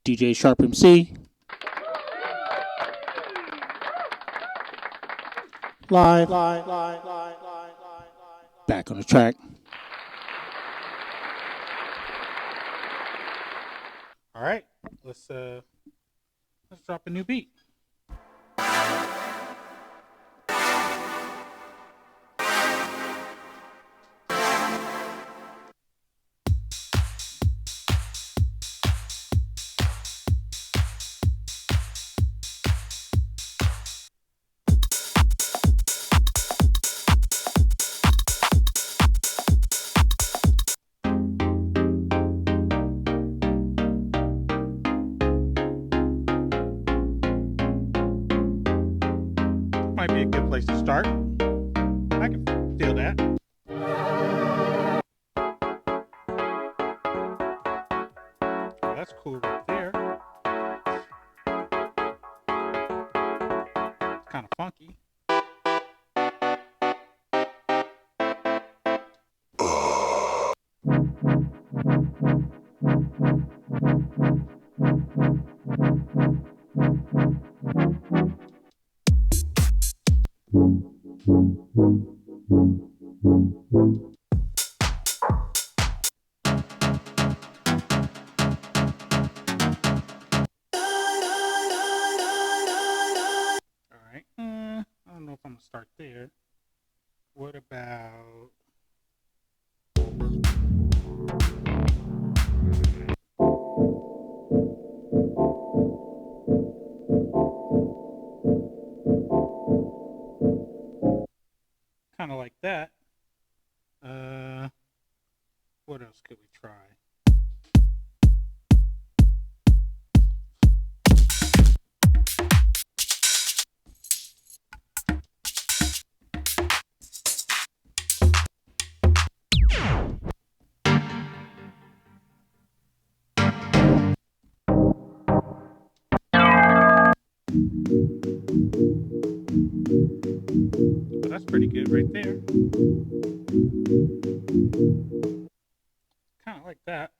DJ SharpMC. Live. Back on the track. All right, let's drop a new beat. Might be a good place to start. I can feel that. Oh, that's cool right there. It's kind of funky. I don't know if I'm gonna start there. What about kind of like that? What else could we try? Oh, that's pretty good right there. Kind of like that.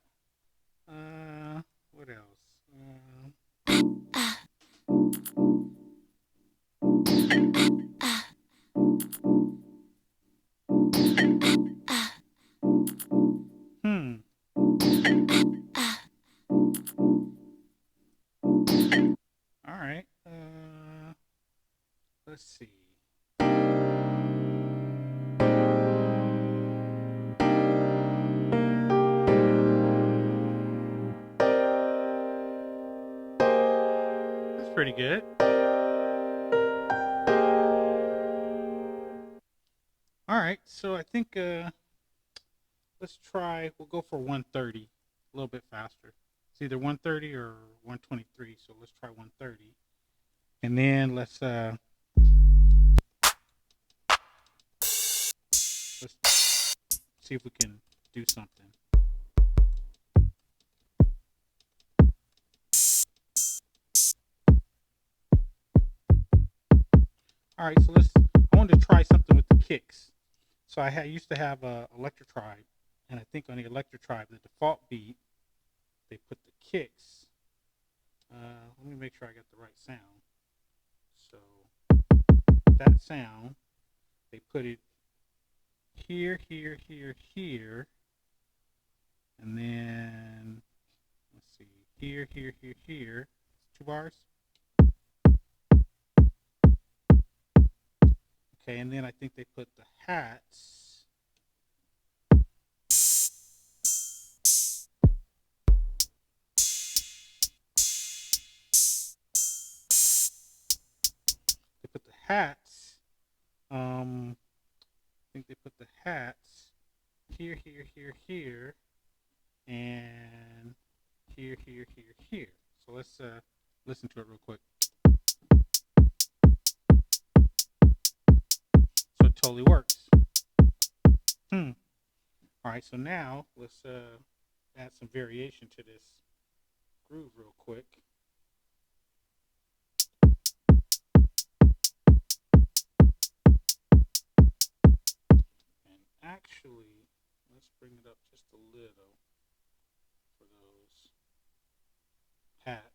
What else? All right. Let's see. That's pretty good. All right, so I think let's try. We'll go for 130, a little bit faster. It's either 130 or 123. So let's try 130, and then let's see if we can do something. All right, so I wanted to try something with the kicks. So I used to have a Electro Tribe, and I think on the Electro Tribe, the default beat, they put the kicks. Let me make sure I got the right sound. So that sound, they put it here, here, here, here, and then let's see, here, here, here, here. 2 bars. Okay, and then I think they put the hats. They put the hats. I think they put the hats here, here, here, here, and here, here, here, here. So let's listen to it real quick. So it totally works. All right, so now let's add some variation to this groove real quick. And actually, let's bring it up just a little for those hats.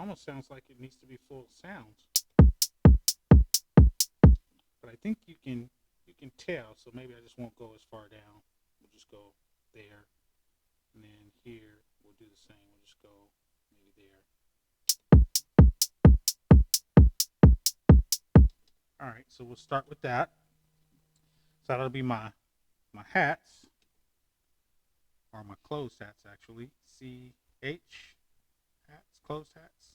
almost sounds like it needs to be full sounds, but I think you can tell. So maybe I just won't go as far down. We'll just go there, and then here we'll do the same. We'll just go maybe there. All right, so we'll start with that. So that'll be my hats, or my closed hats actually. CH hats, closed hats.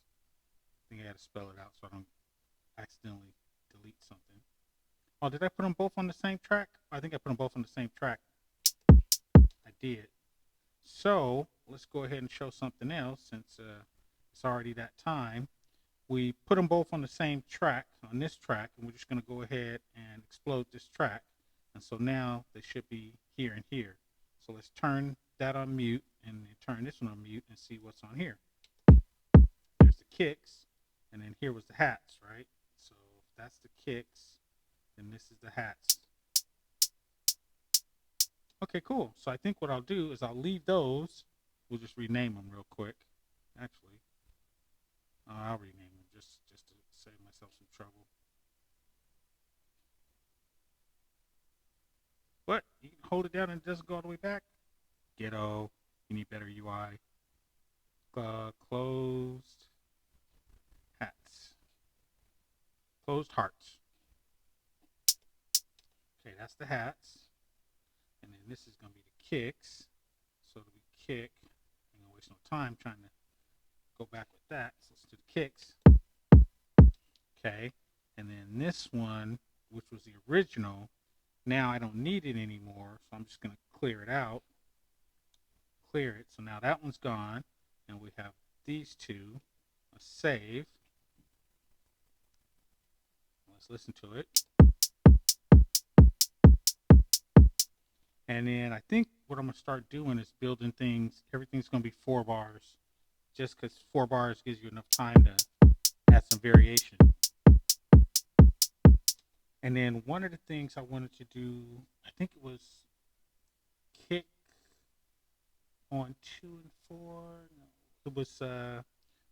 I think I got to spell it out so I don't accidentally delete something. Oh, did I put them both on the same track? I think I put them both on the same track. I did. So let's go ahead and show something else since it's already that time. We put them both on the same track, on this track, and we're just going to go ahead and explode this track. And so now they should be here and here. So let's turn that on mute and turn this one on mute and see what's on here. There's the kicks, and then here was the hats, right? So if that's the kicks, then this is the hats. Okay, cool. So I think what I'll do is I'll leave those. We'll just rename them real quick. Actually, I'll rename them just to save myself some trouble. What? You can hold it down and it doesn't go all the way back? Ghetto. You need better UI. Closed hats. Closed hearts. Okay, that's the hats. And then this is going to be the kicks. So it'll be kick. I'm going to waste no time trying to go back with that. So let's do the kicks. Okay. And then this one, which was the original, now I don't need it anymore. So I'm just going to clear it out. Clear it. So now that one's gone. And we have these two. Let's save. Let's listen to it. And then I think what I'm going to start doing is building things. Everything's going to be 4 bars. Just because 4 bars gives you enough time to add some variation. And then one of the things I wanted to do, I think it was kick on 2 and 4. No, it was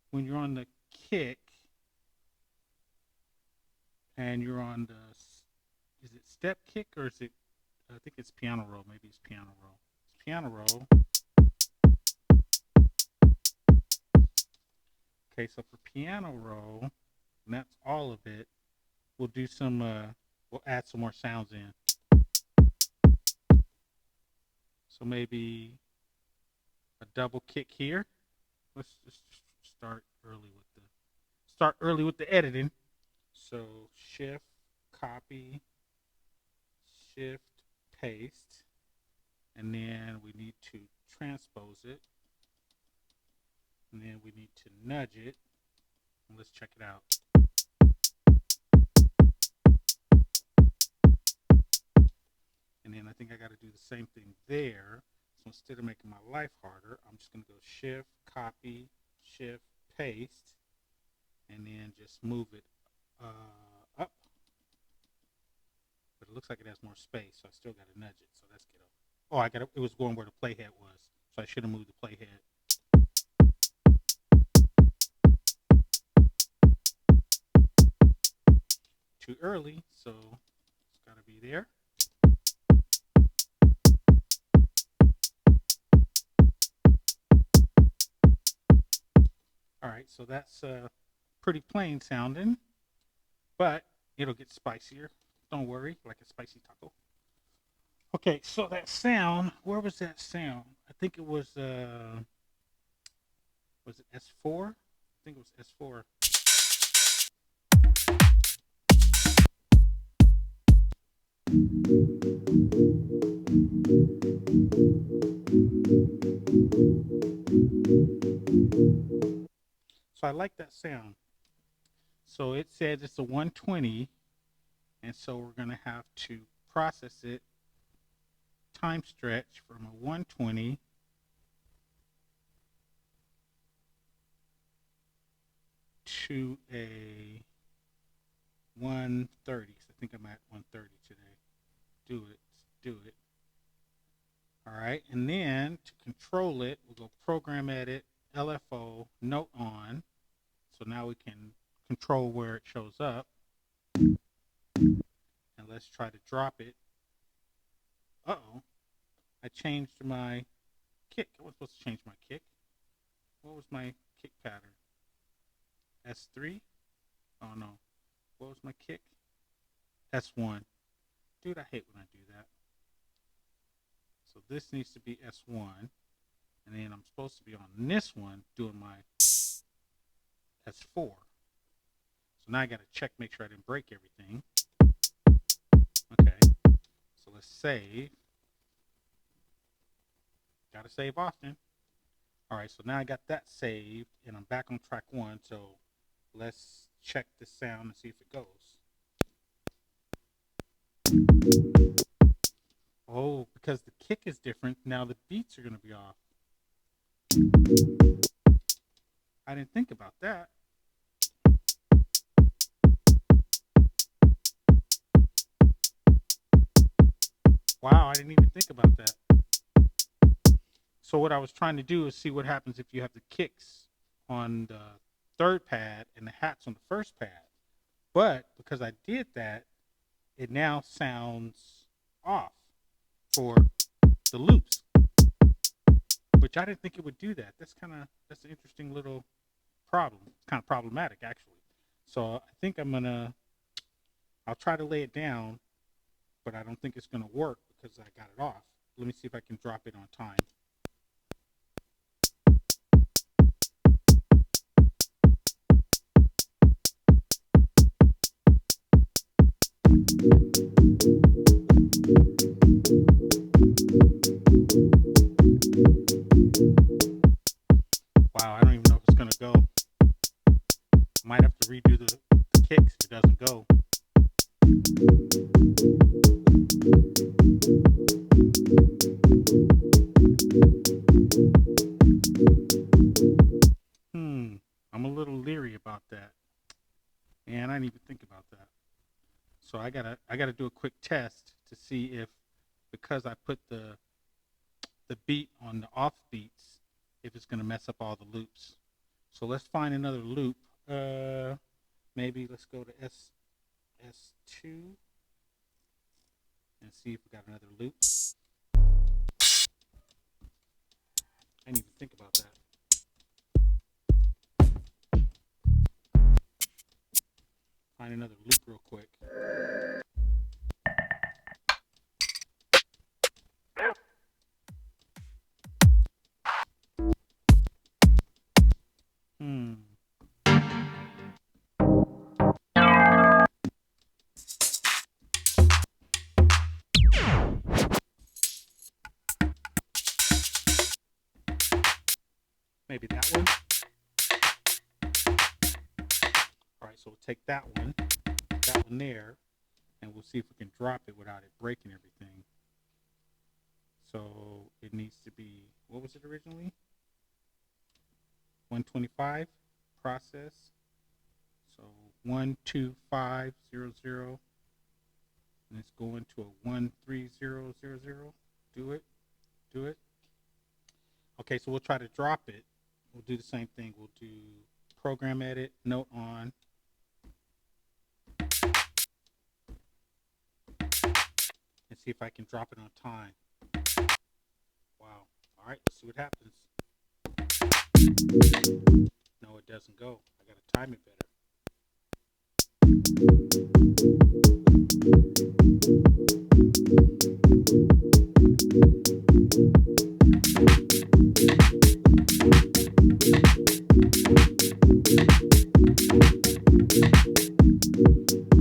when you're on the kick and you're on the, is it step kick or is it, I think it's piano roll. Maybe it's piano roll. It's piano roll. Okay, so for piano roll, and that's all of it, we'll do some, we'll add some more sounds in. So maybe a double kick here. Let's just start early with the editing. So shift, copy, shift, paste, and then we need to transpose it, and then we need to nudge it, and let's check it out. And then I think I got to do the same thing there. So instead of making my life harder, I'm just going to go shift, copy, shift, paste, and then just move it up. But it looks like it has more space, so I still got to nudge it. So let's get up. Oh, it was going where the playhead was, so I should have moved the playhead. Too early, so it's got to be there. All right, so that's pretty plain sounding, but it'll get spicier. Don't worry, like a spicy taco. Okay, so that sound, where was that sound? I think it was it S4? I think it was S4. So I like that sound. So it says it's a 120, and so we're going to have to process it, time stretch from a 120 to a 130. So I think I'm at 130 today. Do it. All right, and then to control it, we'll go program edit, LFO, note on. control where it shows up. And let's try to drop it. Uh-oh. I changed my kick. I was supposed to change my kick. What was my kick pattern? S3? Oh no. What was my kick? S1. Dude, I hate when I do that. So this needs to be S1. And then I'm supposed to be on this one doing my S4. So now I got to check, make sure I didn't break everything. Okay. So let's save. Got to save often. All right, so now I got that saved, and I'm back on track 1. So let's check the sound and see if it goes. Oh, because the kick is different, now the beats are going to be off. I didn't think about that. Wow, I didn't even think about that. So what I was trying to do is see what happens if you have the kicks on the third pad and the hats on the first pad. But because I did that, it now sounds off for the loops, which I didn't think it would do that. That's an interesting little problem. It's kind of problematic, actually. So I think I'll try to lay it down, but I don't think it's going to work because I got it off. Let me see if I can drop it on time. Wow, I don't even know if it's going to go. Might have to redo the kicks if it doesn't go. I'm a little leery about that. And I didn't even think about that. So I gotta do a quick test to see if, because I put the beat on the off beats, if it's gonna mess up all the loops. So let's find another loop. Maybe let's go to S2 and see if we got another loop. I didn't even think about that. Find another loop real quick. Maybe that one. All right, so we'll take that one there, and we'll see if we can drop it without it breaking everything. So it needs to be, what was it originally? 125 process. So 12500, and it's going to a 13000. Do it. Okay, so we'll try to drop it. We'll do the same thing. We'll do program edit, note on. And see if I can drop it on time. Wow. All right, let's see what happens. No, it doesn't go. I gotta time it better.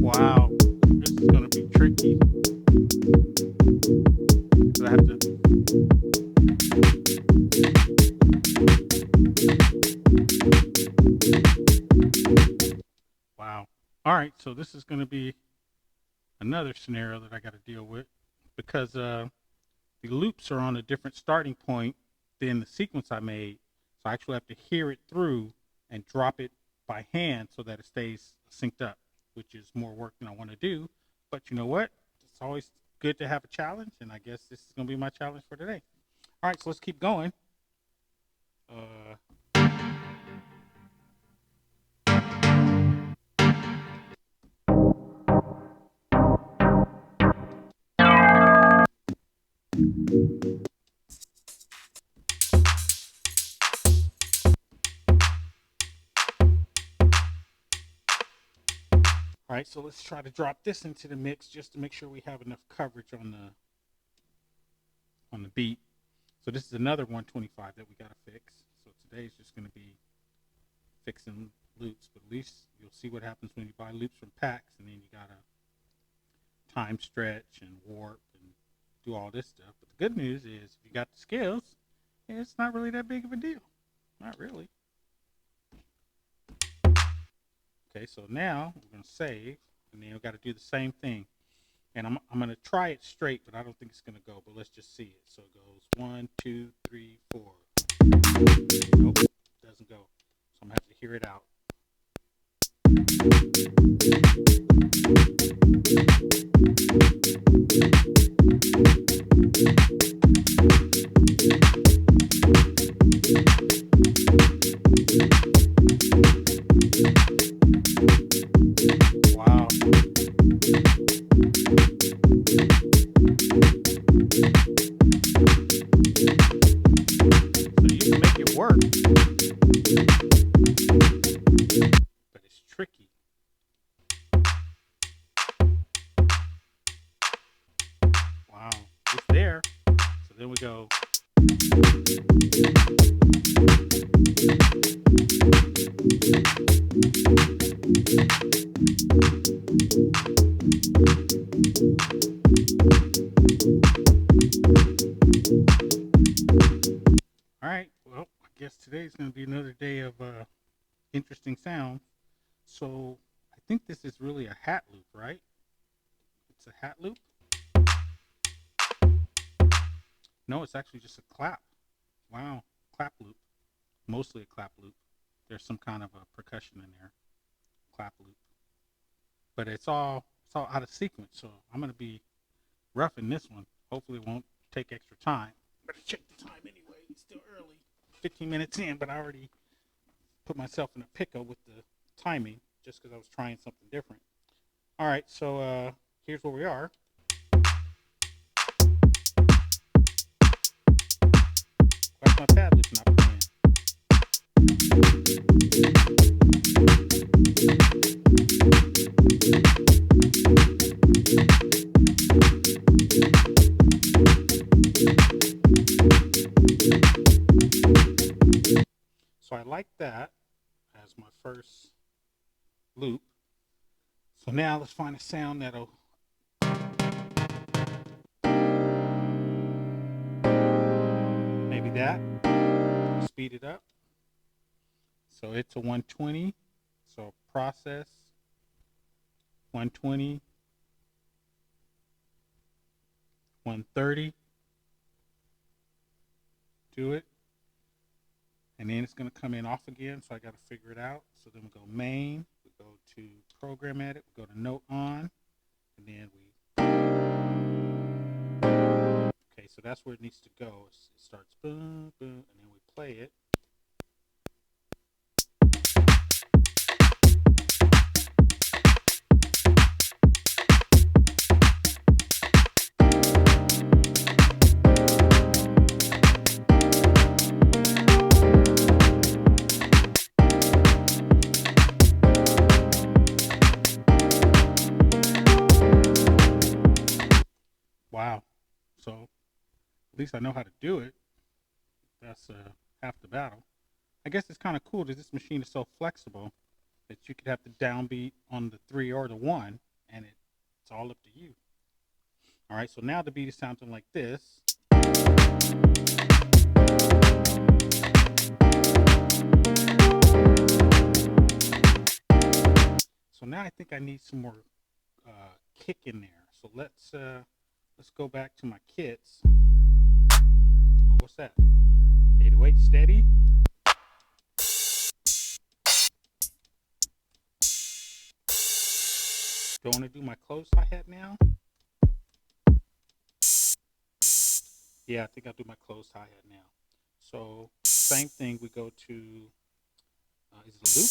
Wow, this is gonna be tricky. I have to. Wow. All right, so this is going to be another scenario that I got to deal with, because the loops are on a different starting point than the sequence I made. So I actually have to hear it through and drop it by hand so that it stays synced up, which is more work than I want to do. But you know what? It's always good to have a challenge, and I guess this is going to be my challenge for today. All right, so let's keep going. All right, so let's try to drop this into the mix just to make sure we have enough coverage on the beat. So this is another 125 that we got to fix. So today's just going to be fixing loops, but at least you'll see what happens when you buy loops from packs, and then you got to time stretch and warp and do all this stuff. But the good news is if you got the skills, it's not really that big of a deal. Not really. Okay, so now we're going to save, and then we've got to do the same thing. And I'm going to try it straight, but I don't think it's going to go. But let's just see it. So it goes 1, 2, 3, 4. Nope, doesn't go. So I'm going to have to hear it out. Wow. So you can make it work, but it's tricky. Wow, it's there. So then we go. All right, well, I guess today's going to be another day of interesting sounds. So I think this is really a hat loop, right? It's a hat loop? No, it's actually just a clap. Wow, clap loop. Mostly a clap loop. There's some kind of a percussion in there. Clap loop. But it's all out of sequence, so I'm going to be rough in this one. Hopefully it won't take extra time. Better check the time anyway. It's still early. 15 minutes in, but I already put myself in a pickle with the timing just because I was trying something different. All right, so here's where we are. Why's my pad loop not playing? So I like that as my first loop. So now let's find a sound that'll maybe that. Speed it up. So it's a 120. So process 120, 130. Do it. And then it's going to come in off again, so I got to figure it out. So then we go main, we go to program edit, we go to note on, and then we. Okay, so that's where it needs to go. It starts boom, boom, and then we play it. Wow. So at least I know how to do it. That's half the battle. I guess it's kind of cool that this machine is so flexible that you could have the downbeat on the 3 or the 1, and it's all up to you. All right, so now the beat is sounding like this. So now I think I need some more kick in there. So let's go back to my kits. Oh, what's that? 808 steady. Do I want to do my closed hi-hat now? Yeah, I think I'll do my closed hi-hat now. So same thing, we go to, is it a loop?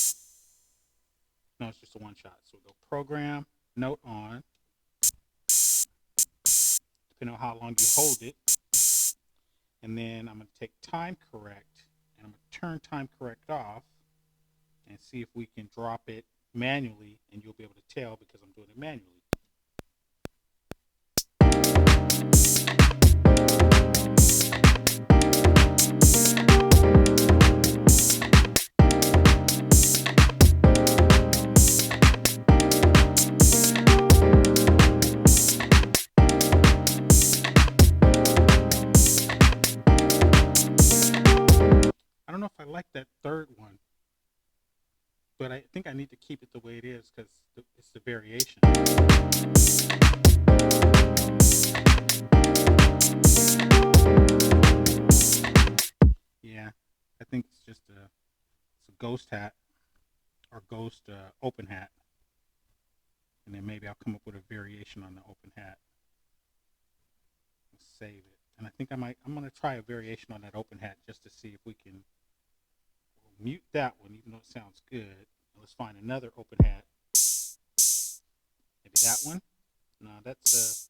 No, it's just a one shot. So we go program, note on. Depending on how long you hold it. And then I'm going to take time correct and I'm going to turn time correct off and see if we can drop it manually, and you'll be able to tell because I'm doing it manually. I don't know if I like that third one, but I think I need to keep it the way it is because it's the variation. Yeah, I think it's just it's a ghost hat or ghost open hat, and then maybe I'll come up with a variation on the open hat. Let's save it, and I think I'm gonna try a variation on that open hat just to see if we can mute that one, even though it sounds good. Let's find another open hat. Maybe that one. No, that's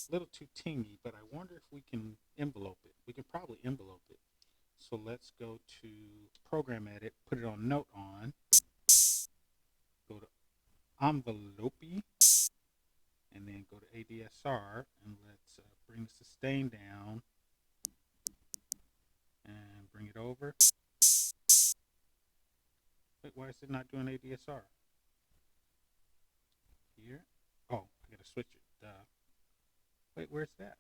a little too tingy, but I wonder if we can envelope it. We can probably envelope it. So let's go to program edit, put it on note on, go to envelope, and then go to ADSR, and let's bring the sustain down and bring it over. Wait, why is it not doing ADSR? Here? Oh, I gotta switch it. Wait, where's that?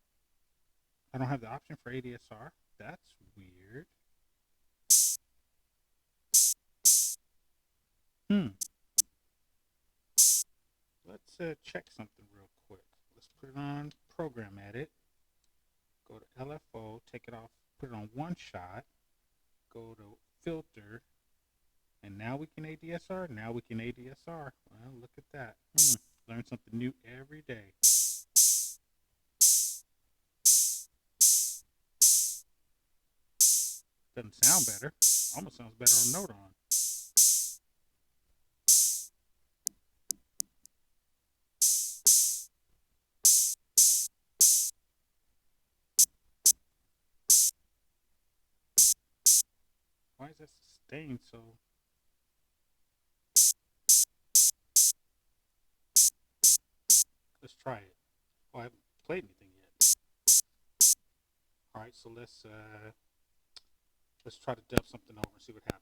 I don't have the option for ADSR? That's weird. Let's check something real quick. Let's put it on program edit. Go to LFO, take it off, put it on one shot. Go to filter, and now we can ADSR. Now we can ADSR. Well, look at that. Learn something new every day. Doesn't sound better. Almost sounds better on note on. Why is that sustain so? Let's try it. Oh, I haven't played anything yet. All right, so let's try to dub something over and see what happens.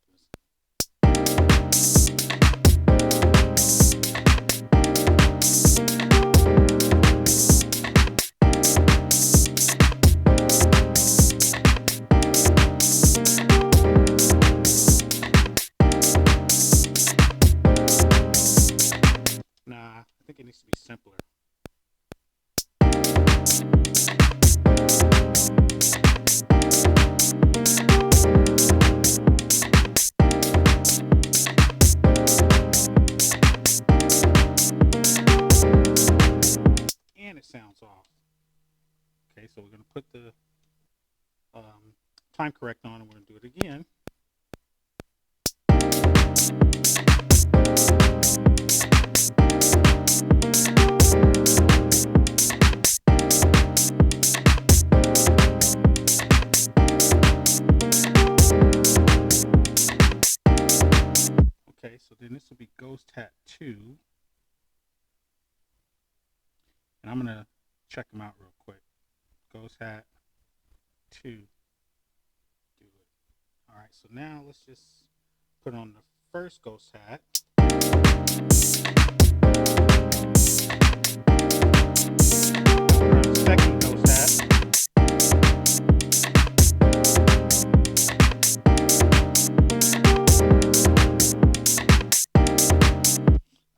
Nah, I think it needs to be simpler. And it sounds off. Okay, so we're going to put the time correct on, and we're going to do it again. Okay, so then this will be Ghost Hat 2. And I'm going to check them out real quick. Ghost Hat 2. Do it. All right, so now let's just put on the first Ghost Hat. Put on the second Ghost Hat.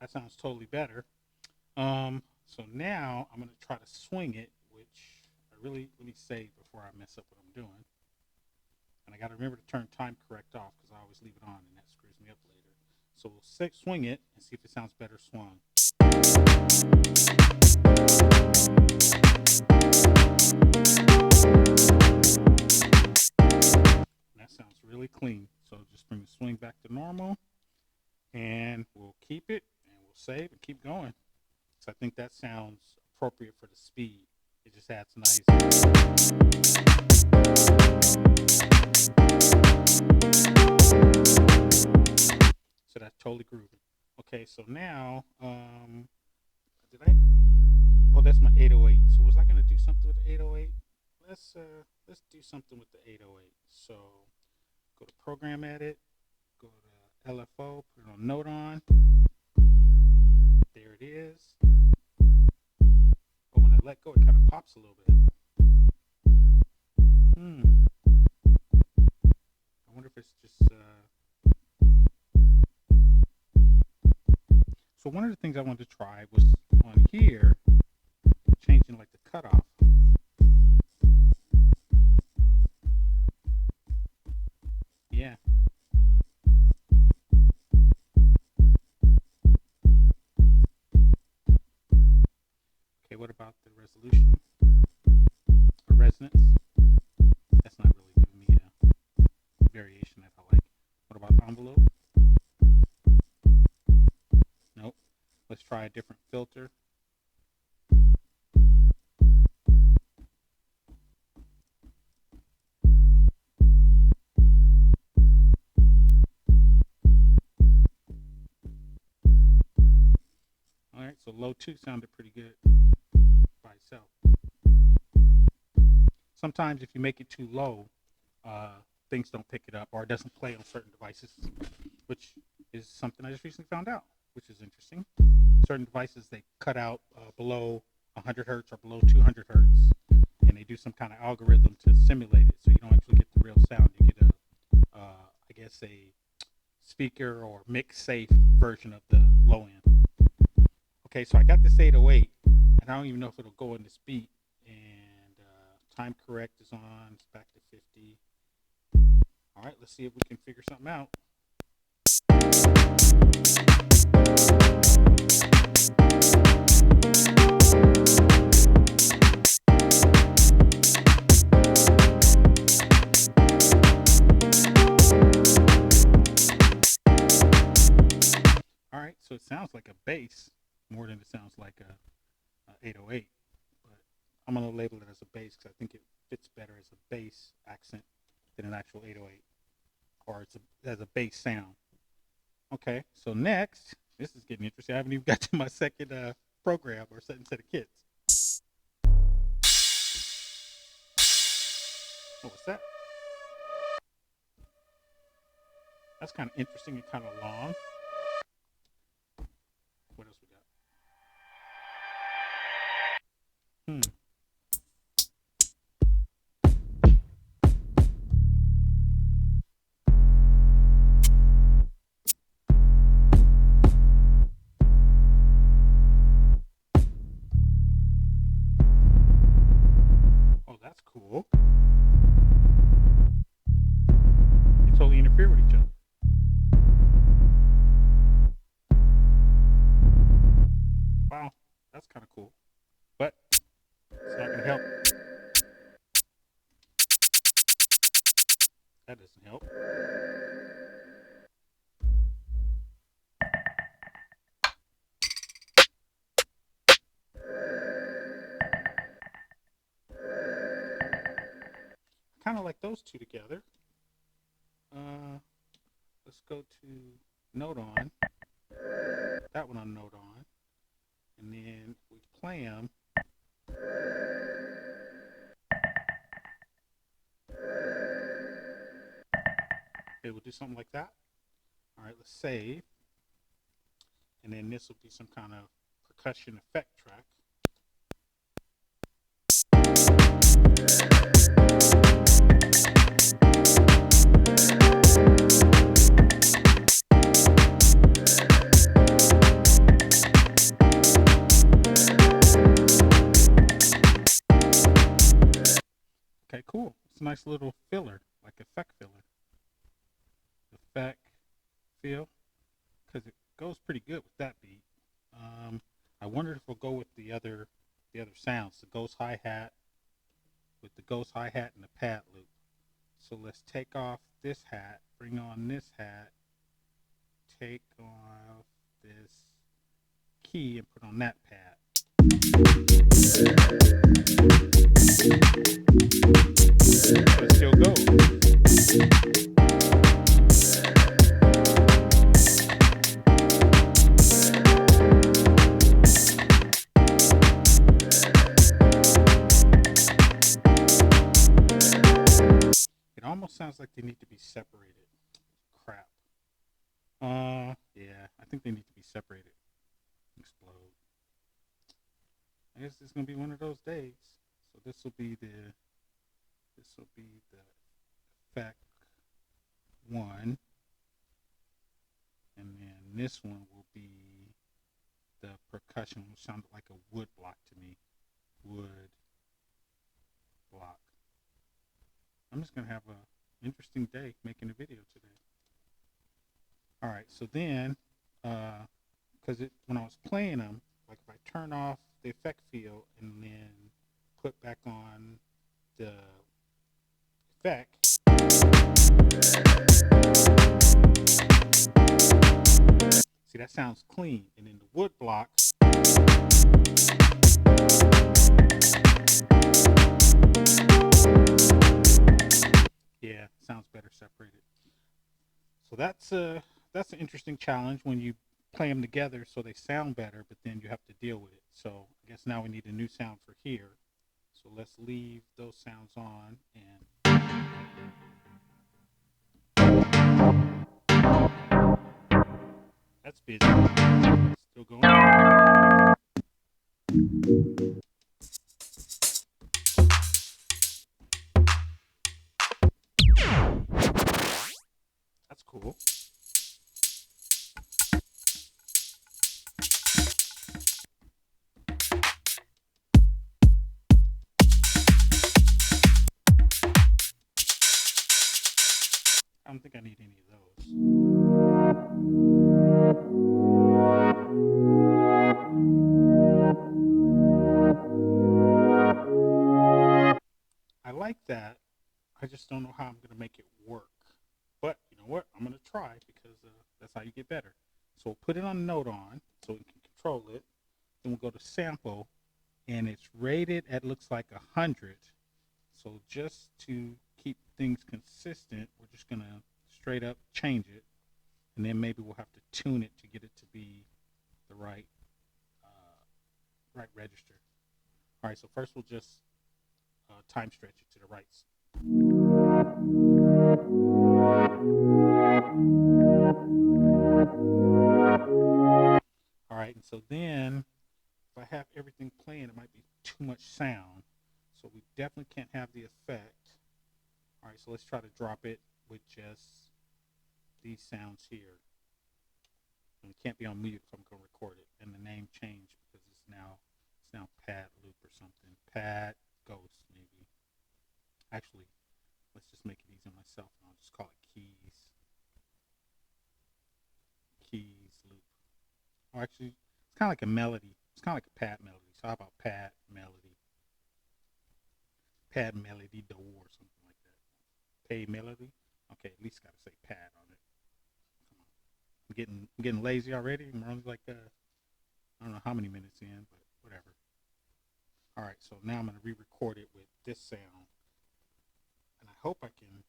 That sounds totally better. So now I'm going to try to swing it, which let me save before I mess up what I'm doing. And I got to remember to turn time correct off because I always leave it on and that screws me up later. So we'll swing it and see if it sounds better swung. And that sounds really clean. So just bring the swing back to normal, and we'll keep it and we'll save and keep going. So I think that sounds appropriate for the speed. It just adds nice. So that's totally groovy. Okay, so now, did I? Oh, that's my 808. So was I gonna do something with the 808? Let's do something with the 808. So go to Program Edit, go to LFO, put it on Note On. There it is. But when I let go, it kind of pops a little bit. I wonder if it's just. So one of the things I wanted to try was on here, changing like the cutoff. Yeah. Okay, what about the resolution or resonance? That's not really giving me a variation that I like. What about envelope? Nope. Let's try a different filter. Alright, so low 2 sounded pretty good by itself. Sometimes if you make it too low, things don't pick it up or it doesn't play on certain devices, which is something I just recently found out, which is interesting. Certain devices, they cut out below 100 hertz or below 200 hertz, and they do some kind of algorithm to simulate it, so you don't actually get the real sound. You get I guess a speaker or mix safe version of the low end. Okay, so I got this 808, and I don't even know if it'll go in this beat. And time correct is on. It's back to 50. All right, let's see if we can figure something out. All right, so it sounds like a bass more than it sounds like a 808, but I'm gonna label it as a bass because I think it fits better as a bass accent than an actual 808, or it's as a bass sound. Okay, so next, this is getting interesting. I haven't even got to my second program or second set of kits. Oh, what's that? That's kind of interesting and kind of long. What else we got? Oh, that's cool. They totally interfere with each other. Wow, that's kind of cool. But it's not going to help. That doesn't help. Kind of like those two together. Let's go to Note On. That one on Note On. And then we play them. Okay, we'll do something like that. All right, let's save. And then this will be some kind of percussion effect track. Okay, cool. It's a nice little filler, like effect filler. Effect feel, because it goes pretty good with that beat. I wondered if we'll go with the other sounds, the ghost hi-hat, with the ghost hi-hat and the pad loop. So let's take off this hat, bring on this hat, take off this key and put on that pad. almost sounds like they need to be separated. Crap. Yeah, I think they need to be separated. Explode. I guess it's gonna be one of those days. So this will be the effect one, and then this one will be the percussion, which sounded like a wood block to me. Wood block. I'm just gonna have a interesting day making a video today. All right, so then, because when I was playing them, like if I turn off the effect field and then put back on the effect, see, that sounds clean, and then the wood block, yeah, sounds better separated. So that's an interesting challenge when you play them together so they sound better, but then you have to deal with it. So I guess now we need a new sound for here. So let's leave those sounds on, and that's busy. Still going. That's cool. I don't think I need any of those. I like that. I just don't know how I'm going to make it work. But you know what? I'm going to try because that's how you get better. So we'll put it on note on so we can control it. Then we'll go to sample, and it's rated at looks like 100. So just to keep things consistent, we're just going to straight up change it. And then maybe we'll have to tune it to get it to be the right register. All right, so first we'll just time stretch it to the right. All right, and so then if I have everything playing, it might be too much sound. So we definitely can't have the effect. All right, so let's try to drop it with just these sounds here. And it can't be on mute, so I'm going to record it. And the name changed because it's now Pad Loop or something. Pad Ghost, maybe. Actually, let's just make it easy on myself, and I'll just call it Keys. Keys Loop. Or actually, it's kind of like a melody. It's kind of like a pad melody. So how about Pad Melody? Pad Melody Do or something like that. Pay Melody? Okay, at least got to say pad on it. Come on. I'm getting lazy already. I'm only like, I don't know how many minutes in, but whatever. All right, so now I'm going to re-record it with this sound. And I hope I can.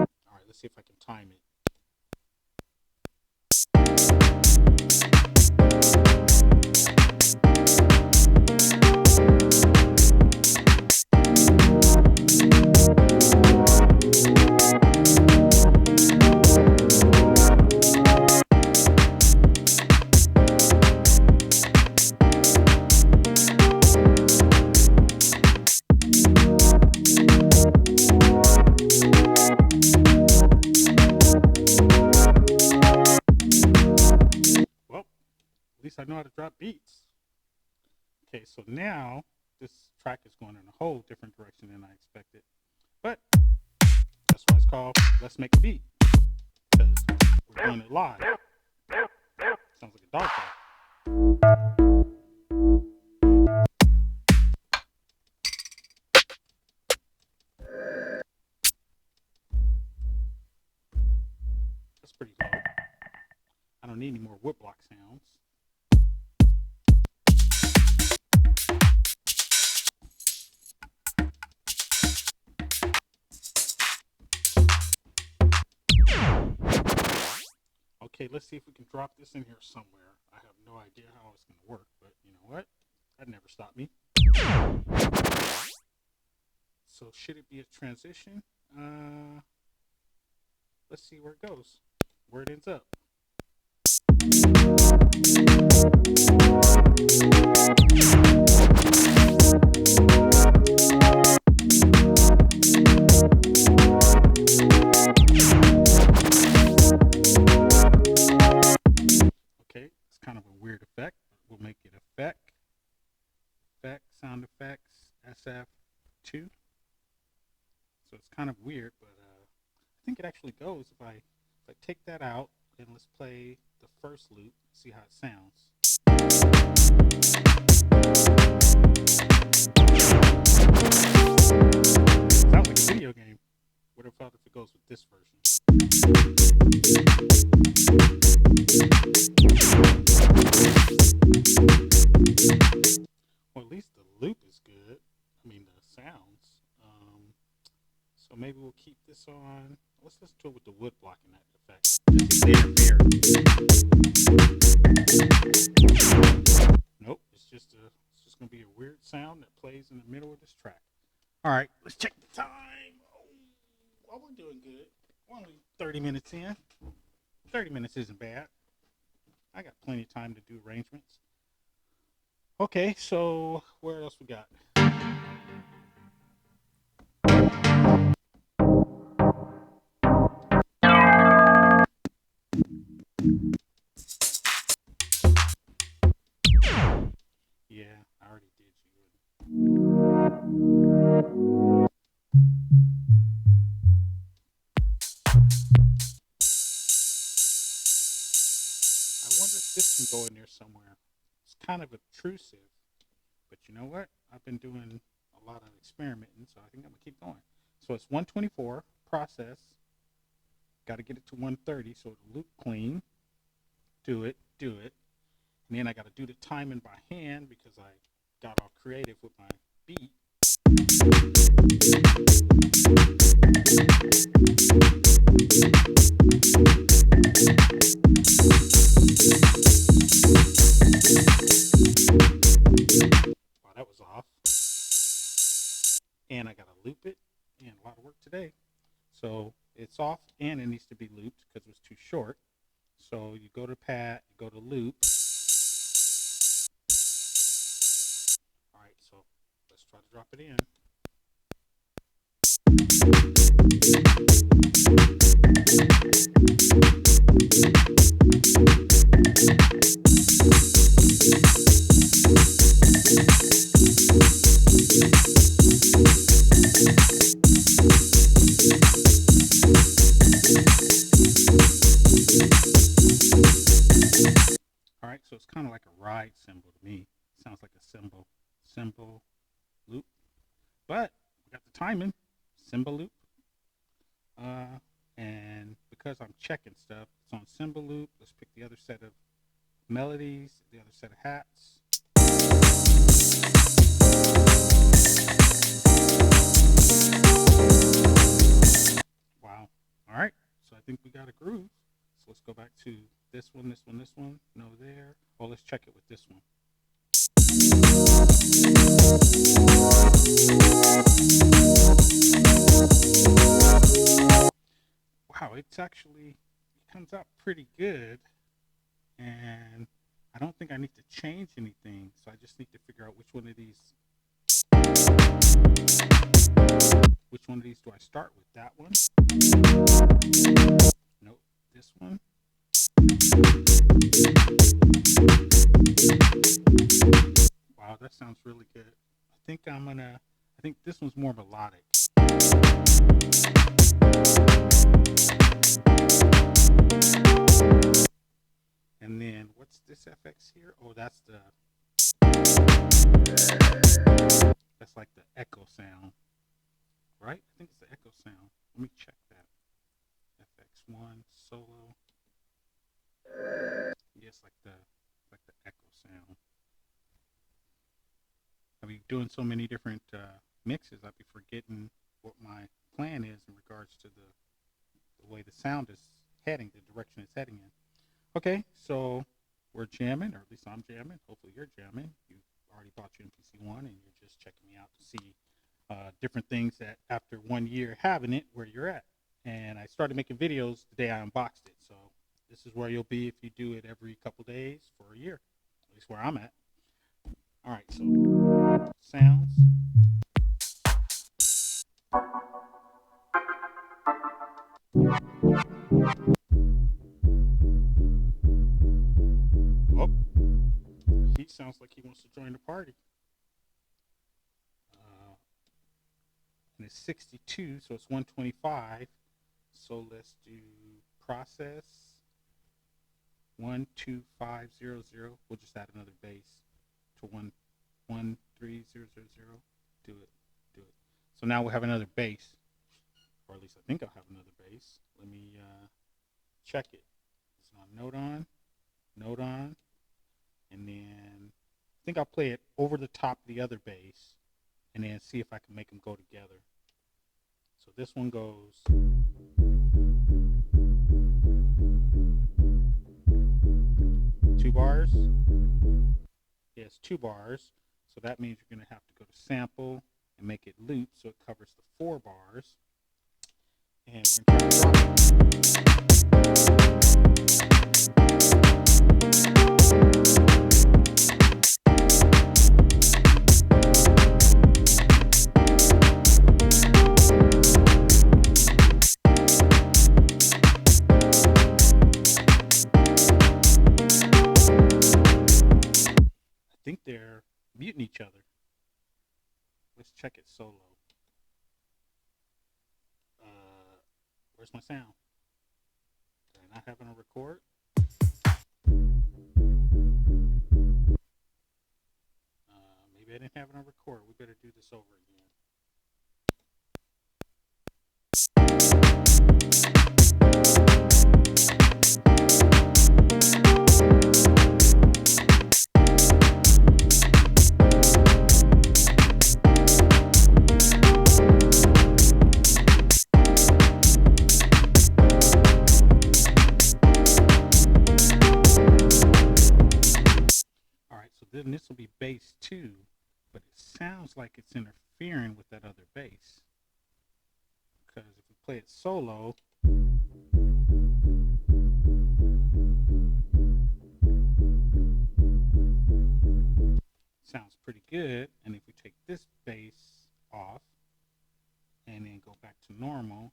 All right, let's see if I can time it. At least I know how to drop beats. Okay, so now this track is going in a whole different direction than I expected. But that's why it's called Let's Make a Beat. Because we're doing it live. Sounds like a dog fight. That's pretty low. I don't need any more wood block sounds. Okay, let's see if we can drop this in here somewhere. I have no idea how it's going to work, but you know what? That never stopped me. So should it be a transition? Let's see where it goes, where it ends up. Okay, it's kind of a weird effect, but we'll make it effect, sound effects, SF2. So it's kind of weird, but I think it actually goes if I take that out and let's play the first loop, see how it sounds. Sounds like a video game. What about if it goes with this version? Well, at least the loop is good. I mean, the sounds. So maybe we'll keep this on. Let's listen to it with the wood blocking that effect. Just to interfere. Nope, it's just gonna be a weird sound that plays in the middle of this track. All right, let's check the time. Oh, we're doing good. We're only 30 minutes in. 30 minutes isn't bad. I got plenty of time to do arrangements. Okay, so where else we got? Yeah, I already did you. I wonder if this can go in there somewhere. It's kind of obtrusive, but you know what? I've been doing a lot of experimenting, so I think I'm gonna keep going. So it's 124 process. Got to get it to 130 so it'll loop clean. Do it. And then I got to do the timing by hand because I got all creative with my beat. Wow, that was off. And I got to loop it. And a lot of work today. So it's off and it needs to be looped because it was too short. So you go to pad, you go to loop. All right, so let's try to drop it in. All right, so it's kind of like a ride cymbal to me. Sounds like a cymbal loop, but we got the timing, cymbal loop. And because I'm checking stuff, it's on cymbal loop. Let's pick the other set of melodies, the other set of hats. Wow. All right. So I think we got a groove. So let's go back to this one. No there. Oh, let's check it with this one. Wow, it comes out pretty good. And I don't think I need to change anything. So I just need to figure out which one of these do I start with? That one? Nope. This one? Wow, that sounds really good. I think this one's more melodic. And then what's this FX here? Oh, that's like the echo sound, right? I think it's the echo sound. Let me check that. FX1 solo. Yes, like the echo sound. I'll be doing so many different mixes. I'll be forgetting what my plan is in regards to the way the sound is heading, the direction it's heading in. Okay, so we're jamming, or at least I'm jamming. Hopefully you're jamming. You already bought your MPC One, and you're just checking me out to see different things that after 1 year having it, where you're at. And I started making videos the day I unboxed it. So this is where you'll be if you do it every couple days for a year. At least where I'm at. All right, so sounds. Oh, he sounds like he wants to join the party. And it's 62, so it's 125. So let's do process 12500. We'll just add another base to 13000. Do it. So now we'll have another base, or at least I think I'll have another base. Let me check it. It's on note on, and then I think I'll play it over the top of the other bass, and then see if I can make them go together. So this one goes. Two bars. Yes, 2 bars. So that means you're going to have to go to sample and make it loop so it covers the 4 bars. And we're going to try to I think they're muting each other. Let's check it solo. Where's my sound? Did I not have it on record? Maybe I didn't have it on record. We better do this over again. Then this will be bass 2, but it sounds like it's interfering with that other bass. Because if we play it solo, sounds pretty good. And if we take this bass off and then go back to normal,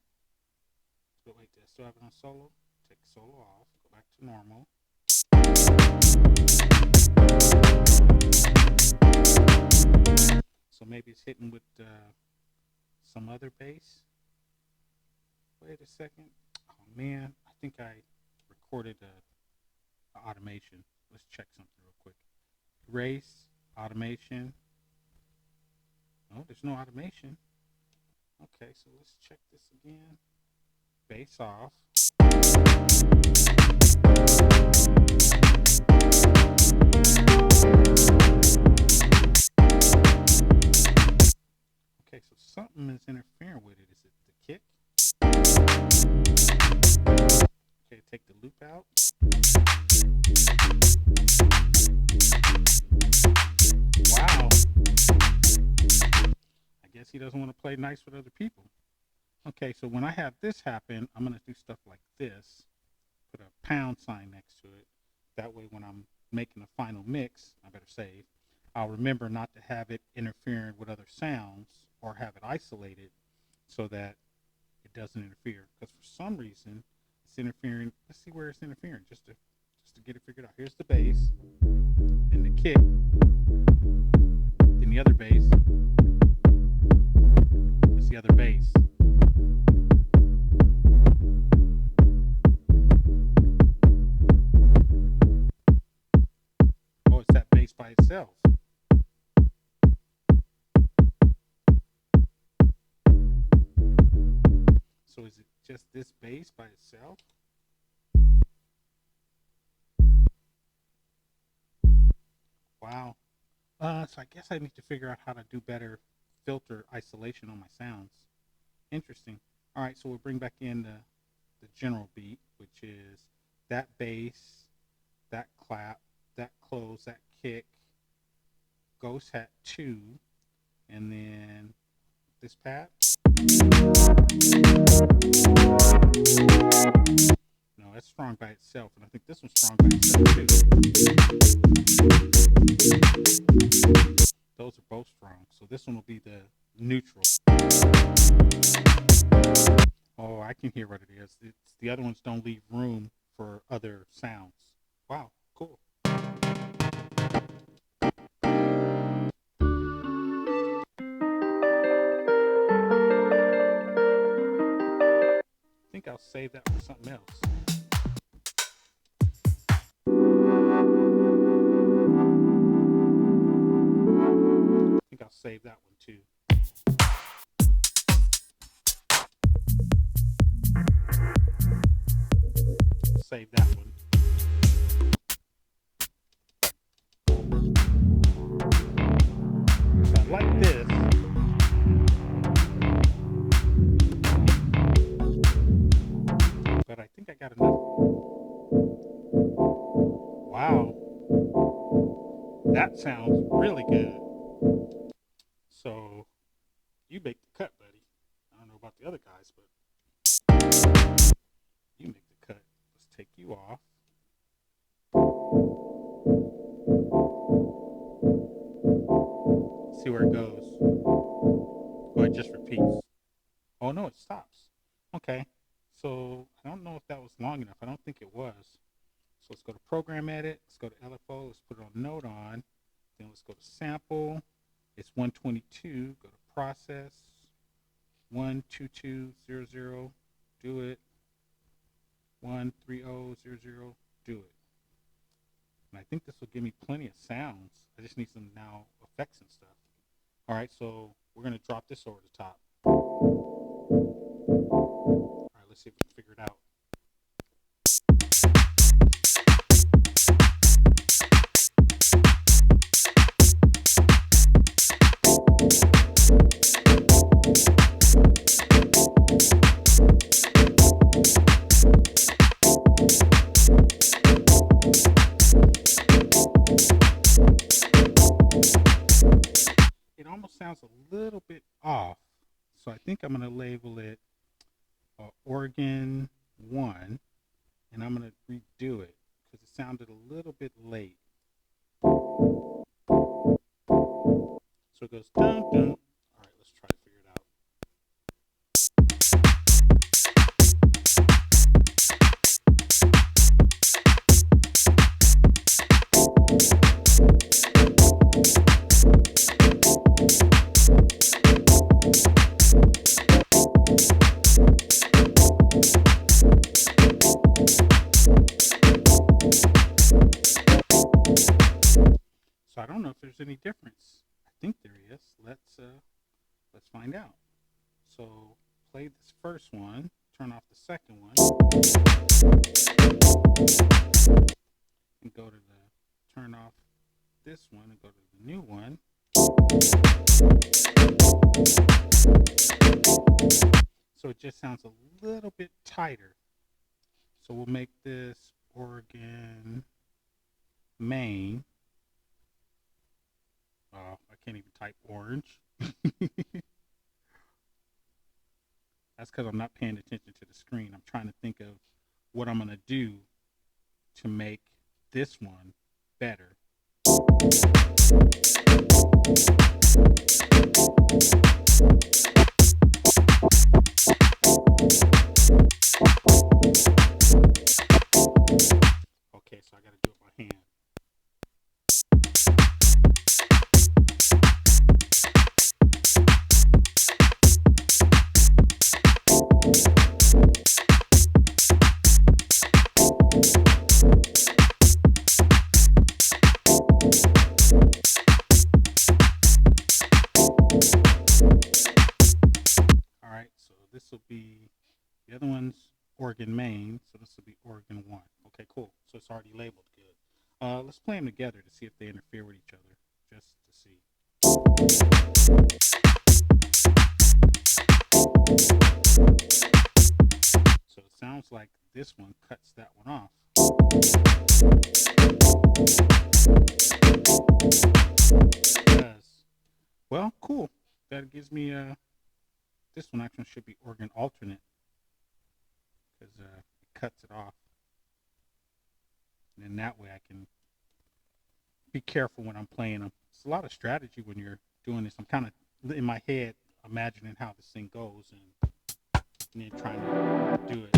so wait, did I still have it on solo? Take solo off, go back to normal. So maybe it's hitting with some other bass. Wait a second. Oh man, I think I recorded a automation. Let's check something real quick. Erase, automation. Oh, there's no automation. Okay, so let's check this again. Bass off. Okay, so something is interfering with it. Is it the kick? Okay, take the loop out. Wow. I guess he doesn't want to play nice with other people. Okay, so when I have this happen, I'm going to do stuff like this. Put a pound sign next to it. That way when I'm making the final mix, I better save, I'll remember not to have it interfering with other sounds or have it isolated so that it doesn't interfere. Because for some reason, it's interfering. Let's see where it's interfering just to get it figured out. Here's the bass, then the kick, then the other bass. It's the other bass. Oh, it's that bass by itself. So is it just this bass by itself? Wow. So I guess I need to figure out how to do better filter isolation on my sounds. Interesting. All right, so we'll bring back in the general beat, which is that bass, that clap, that close, that kick, ghost hat 2, and then this pad. No, that's strong by itself, and I think this one's strong by itself too. Those are both strong, so this one will be the neutral. Oh, I can hear what it is. It's the other ones don't leave room for other sounds. Wow, cool. I think I'll save that for something else. I think I'll save that one too. Save that one. So I like this. But I think I got enough. Wow. That sounds really good. So you make the cut, buddy. I don't know about the other guys, but you make the cut. Let's take you off. See where it goes. Oh, it just repeats. Oh no, it stops. Okay. So I don't know if that was long enough. I don't think it was. So let's go to program edit. Let's go to LFO. Let's put it on node on. Then let's go to sample. It's 122. Go to process. 12200. Do it. 13000. Do it. And I think this will give me plenty of sounds. I just need some now effects and stuff. All right, so we're gonna drop this over the top. All right, let's see if we can figure it out. It almost sounds a little bit off, so I think I'm going to label it organ 1, and I'm going to redo it because it sounded a little bit late. So it goes dun dun. All right, let's try to figure it out. So I don't know if there's any difference. I think there is. Let's find out. So play this first one, turn off the second one, and go to the turn off this one and go to the new one. So it just sounds a little bit tighter. So we'll make this organ main. I can't even type orange. That's because I'm not paying attention to the screen. I'm trying to think of what I'm going to do to make this one better. Okay, so I got to do it by hand. All right, so this will be, the other one's organ main, so this will be organ 1. Okay, cool. So it's already labeled good. Let's play them together to see if they interfere with each other, just to see. So it sounds like this one cuts that one off. It does. Well, cool. That gives me This one actually should be organ alternate because it cuts it off. And then that way I can be careful when I'm playing them. It's a lot of strategy when you're doing this. I'm kind of in my head imagining how this thing goes and then trying to do it.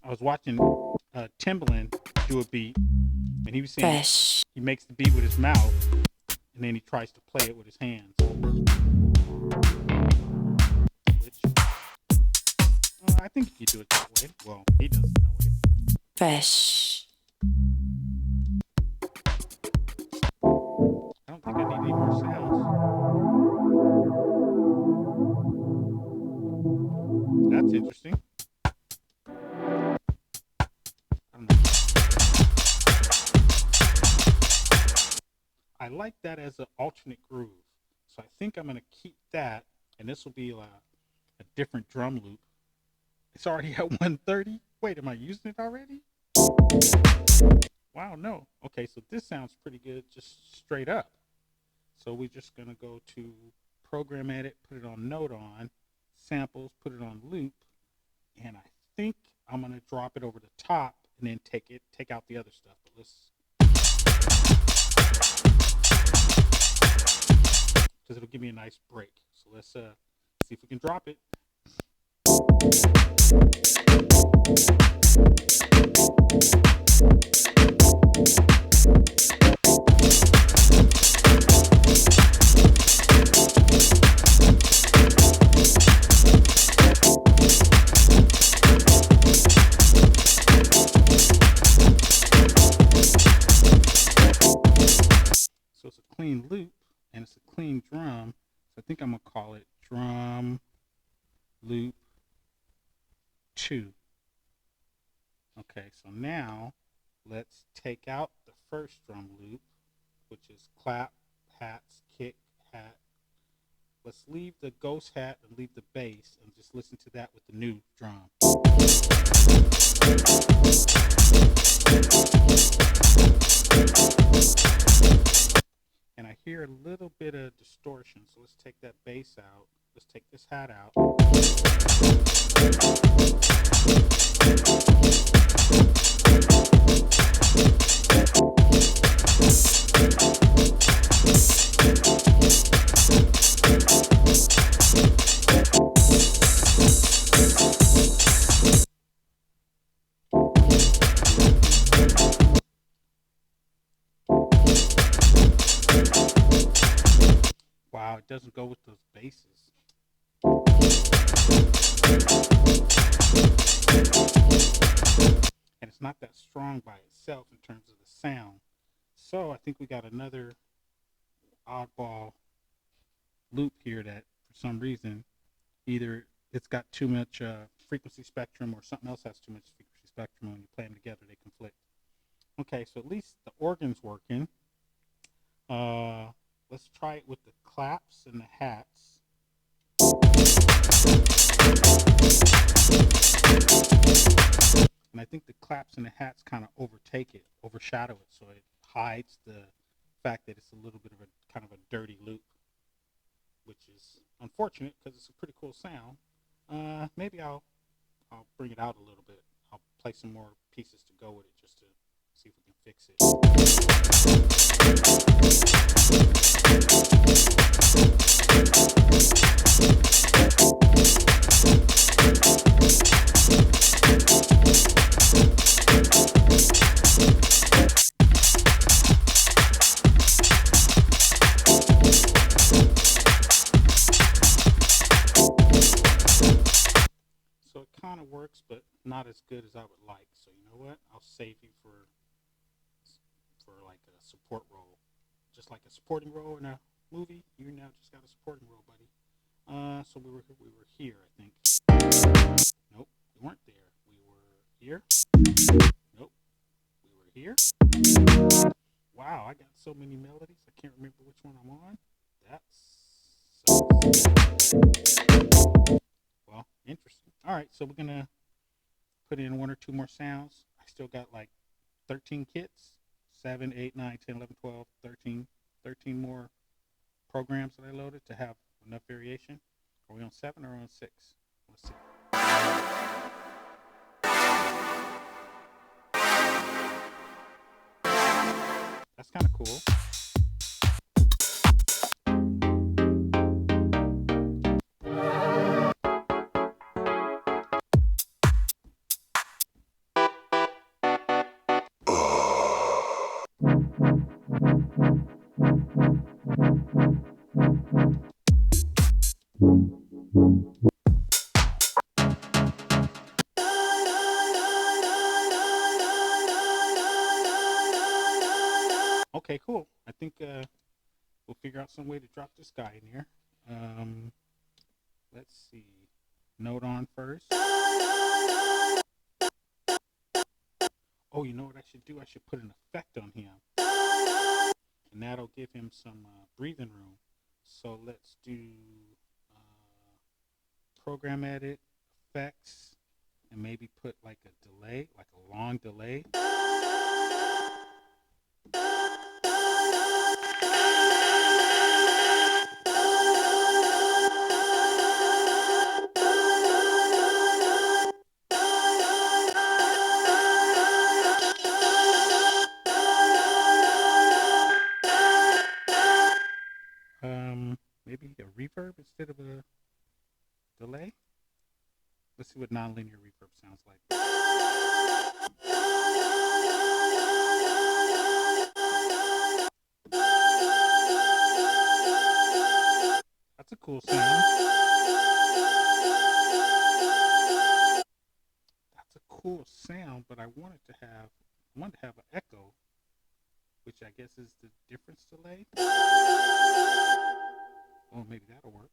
I was watching Timbaland do a beat, and he was saying he makes the beat with his mouth, and then he tries to play it with his hands. Which, I think you do it that way. Well, he does it that way. Fresh. I don't think I need any more sounds. That's interesting. I don't know. I like that as an alternate groove. So I think I'm going to keep that, and this will be a different drum loop. It's already at 130. Wait, am I using it already? Wow, no. Okay, so this sounds pretty good just straight up. So we're just going to go to Program Edit, put it on Note On, Samples, put it on Loop, and I think I'm going to drop it over the top and then take out the other stuff. But let's, because it'll give me a nice break. So let's see if we can drop it. So it's a clean loop and it's a clean drum. So I think I'm gonna call it Drum Loop 2. Okay, so now let's take out the first drum loop, which is clap, hats, kick, hat. Let's leave the ghost hat and leave the bass and just listen to that with the new drum. And I hear a little bit of distortion, so let's take that bass out. Let's take this hat out. Wow, it doesn't go with those basses. And it's not that strong by itself in terms of the sound. So I think we got another oddball loop here that for some reason either it's got too much frequency spectrum or something else has too much frequency spectrum. When you play them together, they conflict. Okay, so at least the organ's working. Let's try it with the claps and the hats. And I think the claps and the hats kind of overshadow it, so it hides the fact that it's a little bit of a kind of a dirty loop, which is unfortunate because it's a pretty cool sound. Maybe I'll bring it out a little bit. I'll play some more pieces to go with it just to see if we can fix it. So it kind of works, but not as good as I would like. So you know what? I'll save you for like a support role, just like a supporting role in a movie. You now just got a supporting role, buddy. So we were here, I think. Nope, we weren't there. We were here. Nope, we were here. Wow, I got so many melodies. I can't remember which one I'm on. That's well, interesting. All right, so we're gonna put in 1 or 2 more sounds. I still got like 13 kits. 7, 8, 9, 10, 11, 12, 13 more programs that I loaded to have enough variation, Are we on 7 or on 6? Let's see. That's kind of cool. Okay, cool. I think we'll figure out some way to drop this guy in here. Let's see. Note on first. Oh, you know what I should do? I should put an effect on him. And that'll give him some breathing room. So let's do program edit, effects, and maybe put like a delay, like a long delay. Maybe a reverb instead of a delay. Let's see what nonlinear reverb sounds like. That's a cool sound. That's a cool sound, but I wanted to have an echo, which I guess is the difference delay. Oh, maybe that'll work.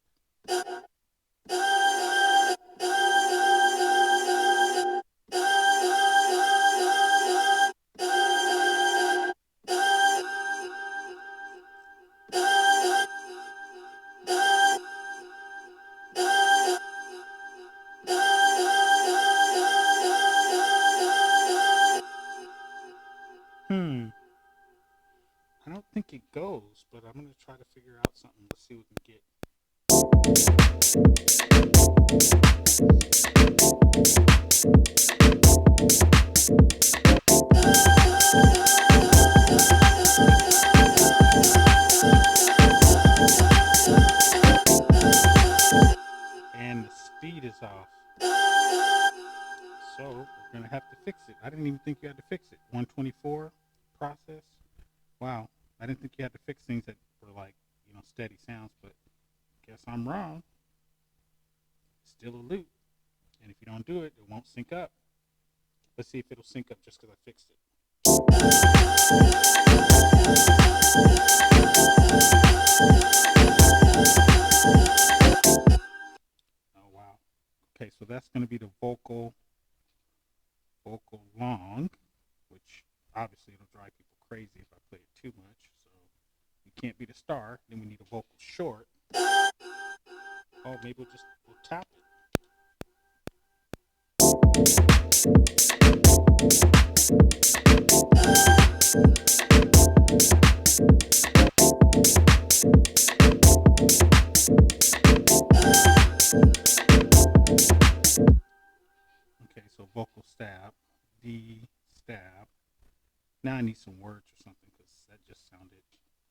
I don't think it goes, but I'm going to try to figure out something. Let's see what we can get. And the speed is off. So we're going to have to fix it. I didn't even think you had to fix it. 124 process. Wow. I didn't think you had to fix things that were like, steady sounds, but guess I'm wrong. It's still a loop. And if you don't do it, it won't sync up. Let's see if it'll sync up just because I fixed it. Oh, wow. Okay, so that's going to be the vocal long, which obviously it'll drive people crazy if I play it too much. So you can't be the star. Then we need a vocal short. Oh, maybe we'll tap it. Okay, so vocal stab, D stab. Now I need some words or something because that just sounded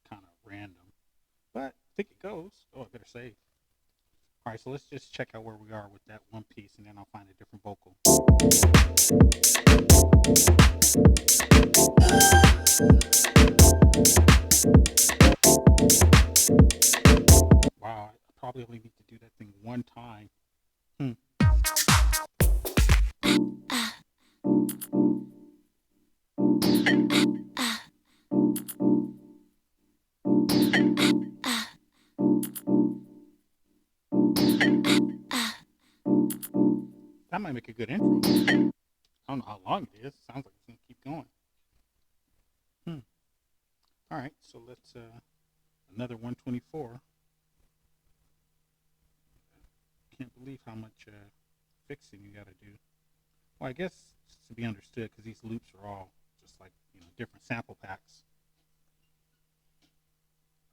kind of random. But I think it goes. Oh, I better save. All right, so let's just check out where we are with that one piece, and then I'll find a different vocal. Wow, I probably only need to do that thing one time. That might make a good intro. I don't know how long it is. Sounds like it's going to keep going. All right, so let's, another 124. Can't believe how much fixing you got to do. Well, I guess it's to be understood because these loops are all just like, different sample packs.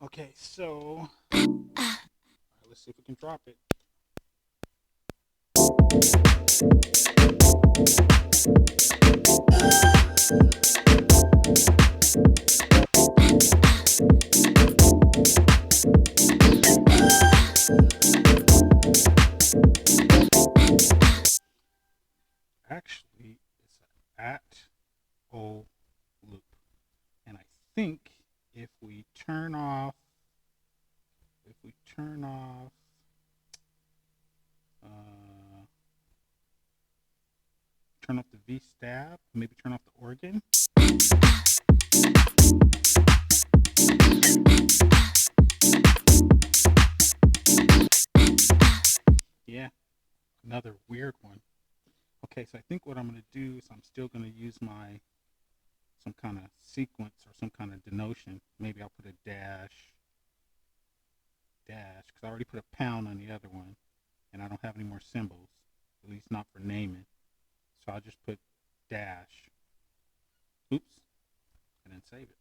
Okay, so all right, let's see if we can drop it. Actually, it's an at O loop. And I think if we turn off, if we turn off, uh, turn off the V stab, maybe turn off the organ. Yeah, another weird one. Okay, so I think what I'm going to do is I'm still going to use my some kind of sequence or some kind of denotation. Maybe I'll put a dash, because I already put a pound on the other one, and I don't have any more symbols, at least not for naming. So I'll just put dash, oops, and then save it.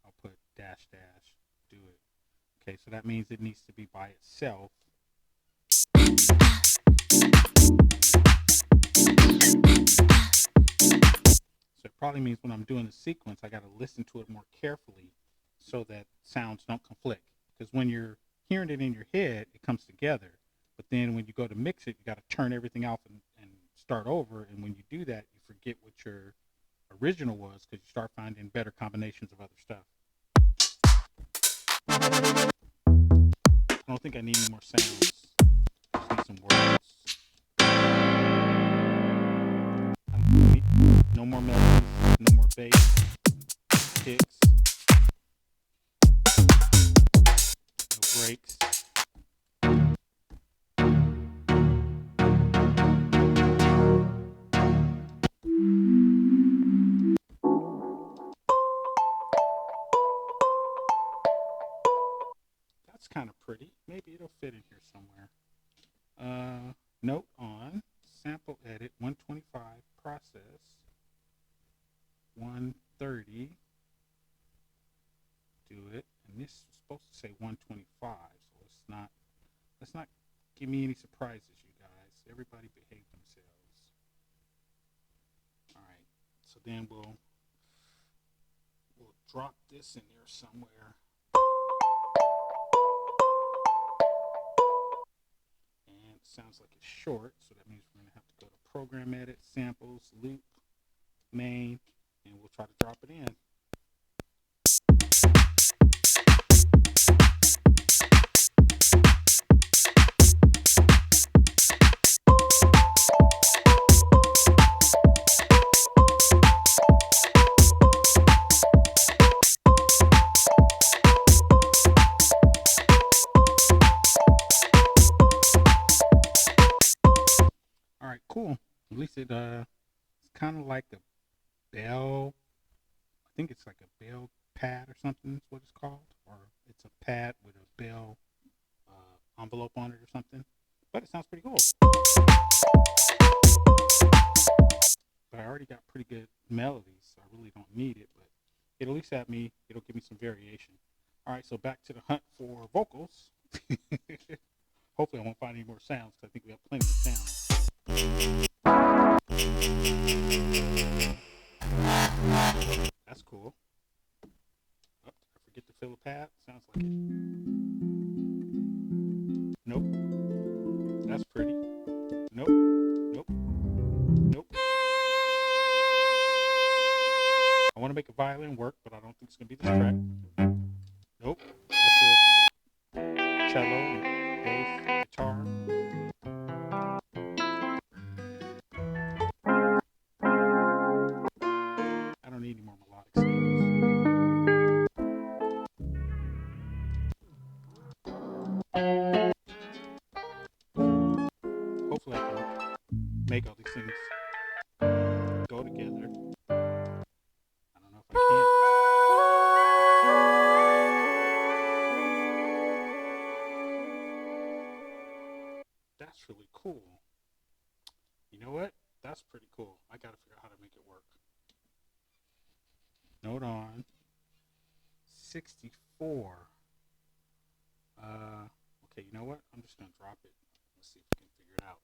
I'll put dash dash, do it. Okay, so that means it needs to be by itself. So it probably means when I'm doing the sequence, I got to listen to it more carefully so that sounds don't conflict. Because when you're hearing it in your head, it comes together. But then when you go to mix it, you got to turn everything off and start over. And when you do that, you forget what your original was because you start finding better combinations of other stuff. I don't think I need any more sounds. I just need some words. No more melodies, no more bass, kicks, no breaks. That's kind of pretty. Maybe it'll fit in here somewhere. Note on sample edit 125 process 130. Do it, and this is supposed to say 125, so let's not give me any surprises, you guys. Everybody behave themselves. All right, so then we'll drop this in there somewhere. And it sounds like it's short, so that means we're going to have to go to program edit, samples, loop, main, and we'll try to drop it in. All right, cool. At least it's kind of like a bell. I think it's like a bell pad or something. That's what it's called, or it's a pad with a bell envelope on it or something. But it sounds pretty cool. But I already got pretty good melodies, so I really don't need it. But it'll at least it'll give me some variation. All right, so back to the hunt for vocals. Hopefully, I won't find any more sounds because I think we have plenty of sounds. That's cool. Oh, did I forget to fill a pad? Sounds like it. Nope. That's pretty. Nope. Nope. Nope. I want to make a violin work, but I don't think it's going to be this track. Nope. That's a cello, bass, guitar. I don't need any more melodic scales. Hopefully I can make all these things go together. I don't know if I can. That's really cool. You know what? That's pretty cool. I gotta figure out how to make it work. Note on 64. Okay, you know what? I'm just gonna drop it. Let's see if we can figure it out.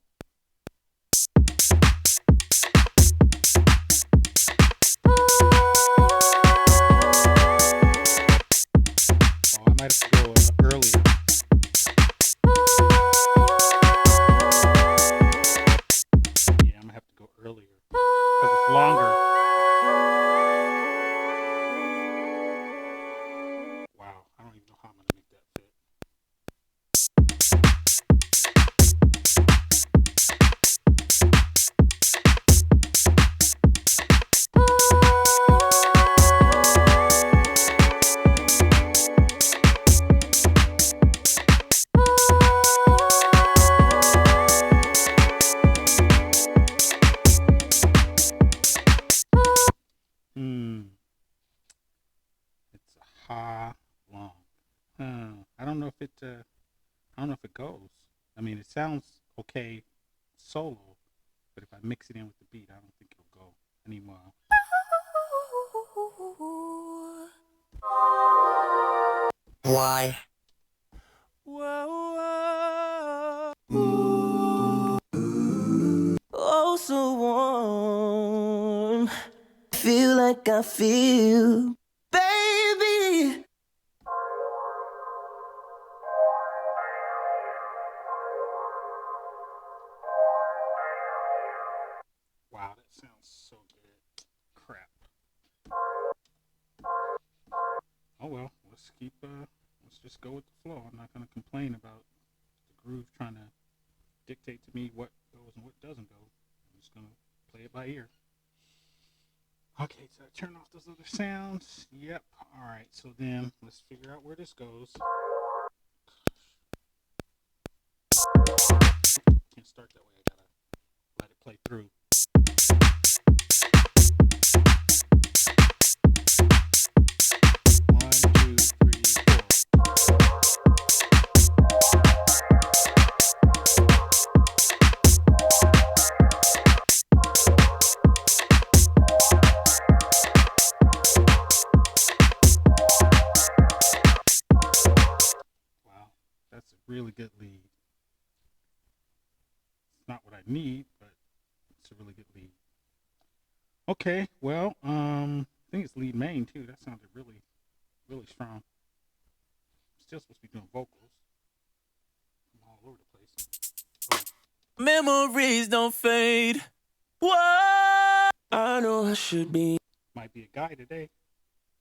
might have to go earlier. Yeah, I'm gonna have to go earlier because it's longer. Wow, I don't even know how I'm gonna make that fit. It's a ha long. I don't know if it. I don't know if it goes. I mean, it sounds okay solo, but if I mix it in with the beat, I don't think it'll go anymore. Why? Oh, so warm. Feel like I feel, baby. Wow, that sounds so good. Crap. Oh well, let's keep. Let's just go with the flow. I'm not gonna complain about the groove trying to dictate to me what goes and what doesn't go. I'm just gonna play it by ear. Okay, so I turn off those other sounds. Yep. All right. So then let's figure out where this goes. Can't start that way. I gotta let it play through. One, two, three, four. Wow, that's a really good lead. It's not what I need, but it's a really good lead. Okay, well, I think it's lead main too. That sounded really, really strong. Still supposed to be doing vocals. I'm all over the place. Oh. Memories don't fade. Whoa! I know I should be. Might be a guy today.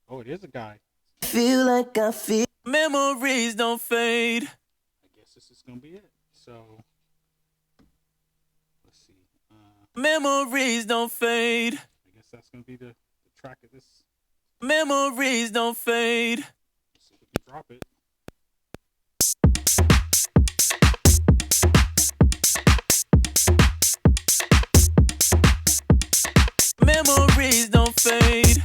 Oh, it is a guy. Feel like I feel. Memories don't fade. I guess this is gonna be it. So let's see. Memories don't fade. I guess that's gonna be the track of this. Memories don't fade. Let's see if we can drop it. Memories don't fade.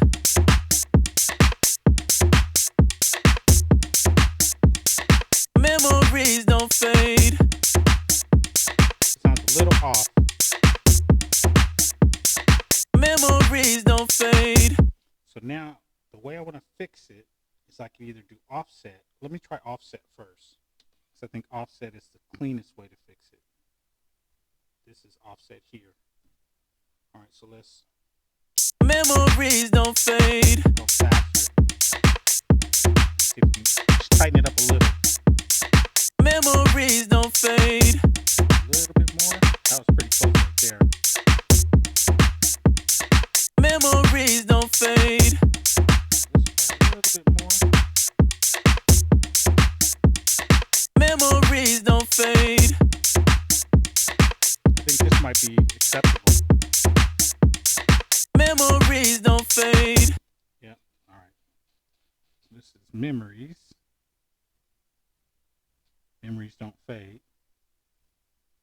Memories don't fade. It sounds a little off. Memories don't fade. So now the way I want to fix it is I can either do offset. Let me try offset first, because I think offset is the cleanest way to fix it. This is offset here. All right, so let's Memories don't fade. go faster. Let's see if we can just tighten it up a little. Memories don't fade. A little bit more. That was pretty close right there. Memories don't fade. Let's try a little bit more. Memories don't fade. I think this might be acceptable. Memories don't fade. Yeah. All right. So this is memories. Memories don't fade.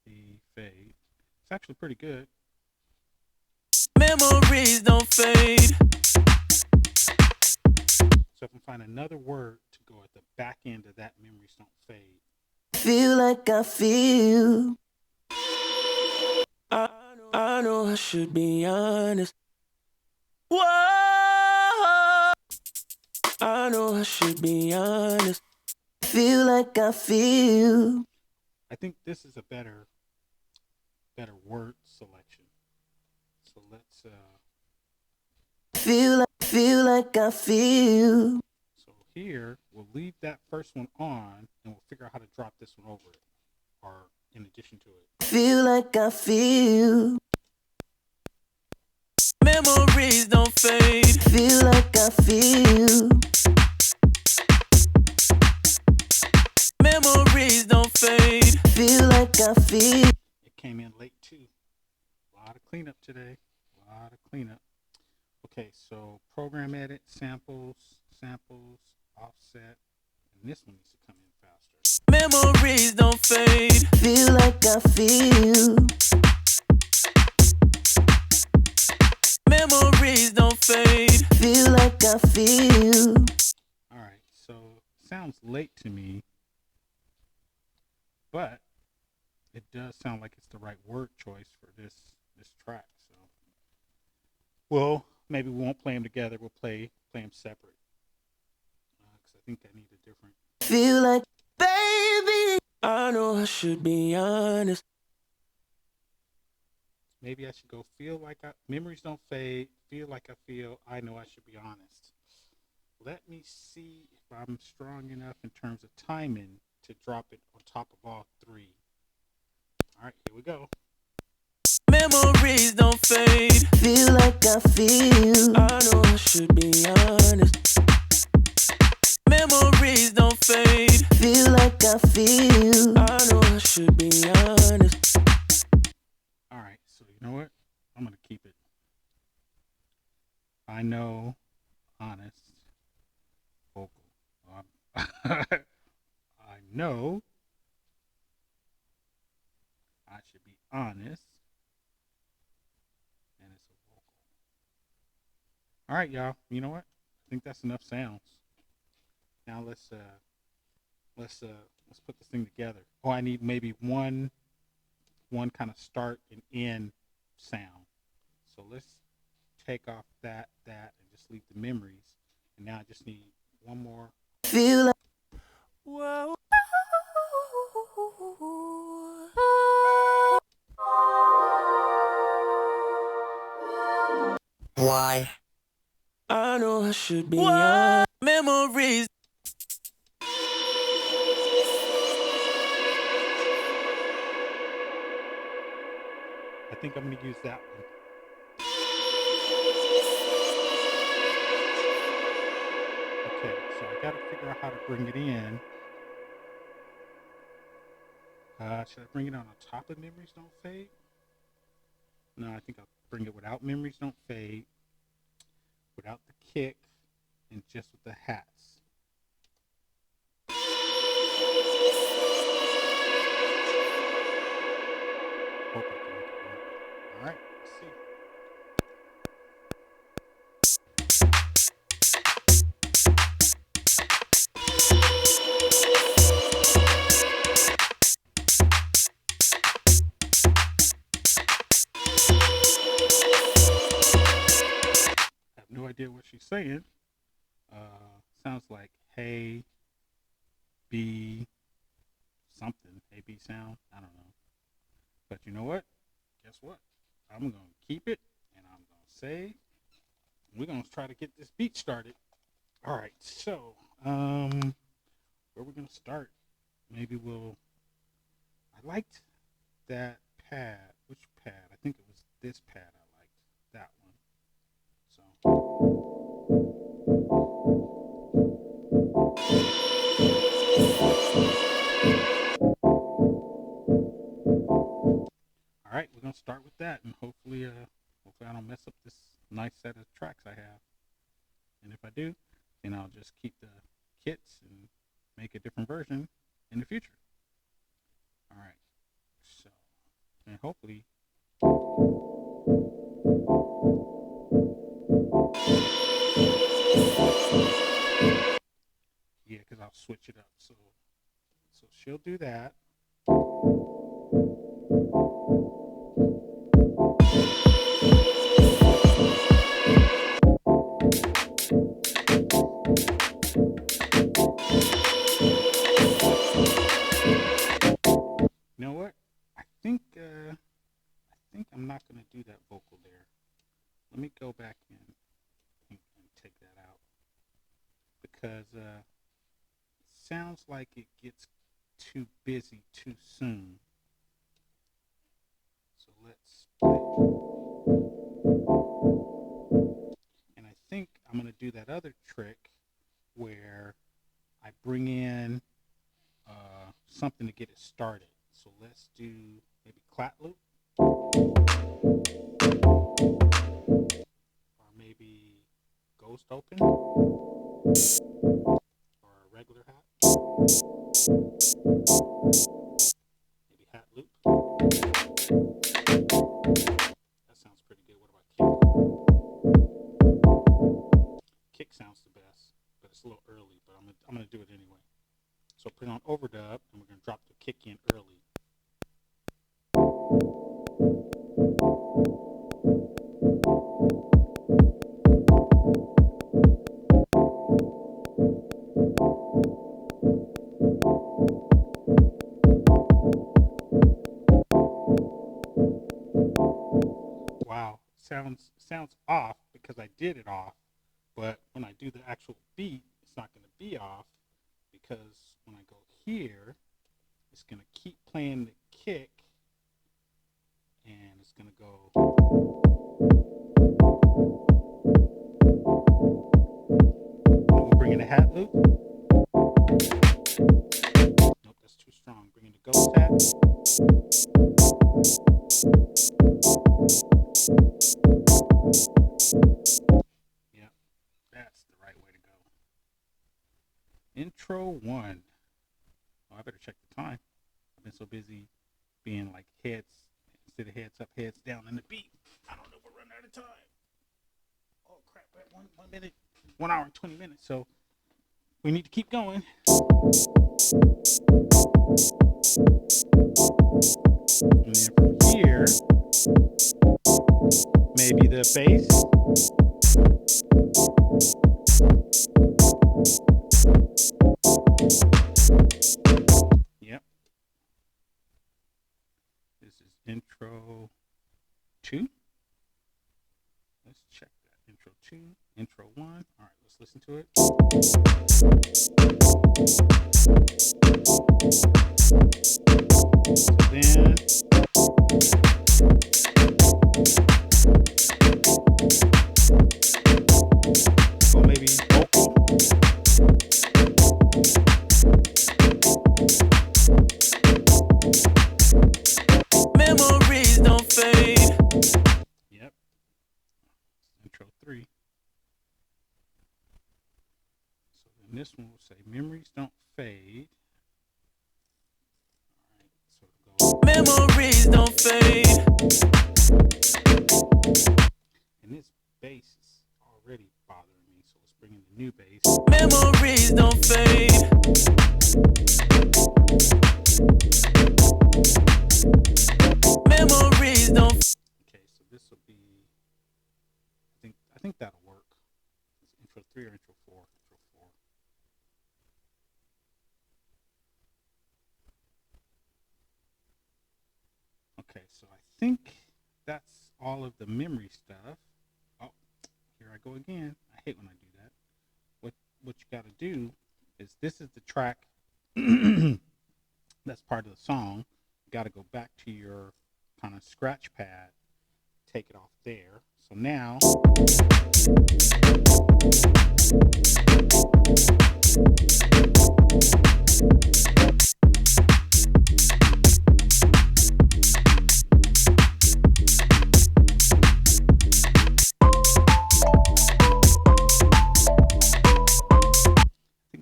The fade. It's actually pretty good. Memories don't fade. So if I find another word to go at the back end of that memories don't fade. Feel like I feel. I know I should be honest. Whoa! I know I should be honest. Feel like I feel. I think this is a better word selection. So let's Feel like I feel. so here, we'll leave that first one on, and we'll figure out how to drop this one over it, or in addition to it. Feel like I feel. Memories don't fade. Feel like I feel. Memories don't fade. Feel like I feel. It came in late too. A lot of cleanup today. A lot of cleanup. Okay, so program edit, samples, offset, and this one needs to come in faster. Memories don't fade. Feel like I feel. Memories don't fade. Feel like I feel. All right, so sounds late to me, but it does sound like it's the right word choice for this track. So, well, maybe we won't play them together. We'll play them separate, because I think I need a different. Feel like, baby, I know I should be honest. Maybe I should go feel like memories don't fade. Feel like I feel. I know I should be honest. Let me see if I'm strong enough in terms of timing to drop it on top of all three. All right, here we go. Memories don't fade. Feel like I feel. I know I should be honest. Memories don't fade. Feel like I feel. I know I should be honest. All right, so you know what? I'm gonna keep it. I know, honest, vocal. I know I should be honest, and it's a vocal. All right, y'all. You know what? I think that's enough sounds. Now let's put this thing together. Oh, I need maybe one kind of start and end sound. So let's take off that and just leave the memories. And now I just need one more. Feel like, whoa. Why? I know I should be honest. Memories. I think I'm going to use that one. Okay, so I got to figure out how to bring it in. Should I bring it on top of Memories Don't Fade? No, I think I'll bring it without Memories Don't Fade, without the kick, and just with the hats. Hope I can make it work. All right, let's see. I have no idea what she's saying. Sounds like hey, B, something. Hey, B sound. I don't know. But you know what? Guess what? I'm going to keep it, and I'm going to save. We're going to try to get this beat started. All right, so where we're going to start? Maybe I liked that pad. Which pad? I think it was this pad I liked. That one. So. All right, we're going to start with that, and hopefully I don't mess up this nice set of tracks I have. And if I do, then I'll just keep the kits and make a different version in the future. All right, so, and hopefully, yeah, because I'll switch it up. So she'll do that. You know what? I think I'm not gonna do that vocal there. Let me go back and take that out because it sounds like it gets too busy too soon. So let's play. And I think I'm going to do that other trick where I bring in something to get it started. So let's do maybe clap loop, or maybe ghost open, or a regular hat, maybe hat loop. That sounds pretty good. What about kick? Kick sounds the best, but it's a little early, but I'm gonna do it anyway. So put it on overdub, and we're gonna drop the kick in early. Wow, sounds off because I did it off, but when I do the actual beat, it's not going to be off because when I go here, it's going to keep playing the kick, and it's going to go. We'll bring in a hat loop. Nope, that's too strong. Bring in the ghost hat. Yeah, that's the right way to go. Intro 1. Oh, I better check the time. I've been so busy being like heads instead of heads up, heads down in the beat. I don't know if we're running out of time. Oh crap! 1 minute, 1 hour and 20 minutes. So we need to keep going. And then from here, maybe the bass. Yep. This is intro 2. Let's check that. Intro 2, intro 1. All right, let's listen to it. So then or maybe vocal. Memories don't fade. Yep. Intro 3. So then this one will say memories don't fade. All right, so it'll go. Memories don't fade. And this bass is already bothering me, so let's bring in the new bass. Memories don't fade. Memories don't. Okay, so this will be. I think that'll work. It's intro 3 or intro 4. Intro 4. Okay, so I think that's all of the memory stuff. Oh, here I go again. I hate when I do that. What you got to do is this is the track that's part of the song. You got to go back to your kind of scratch pad, take it off there. So now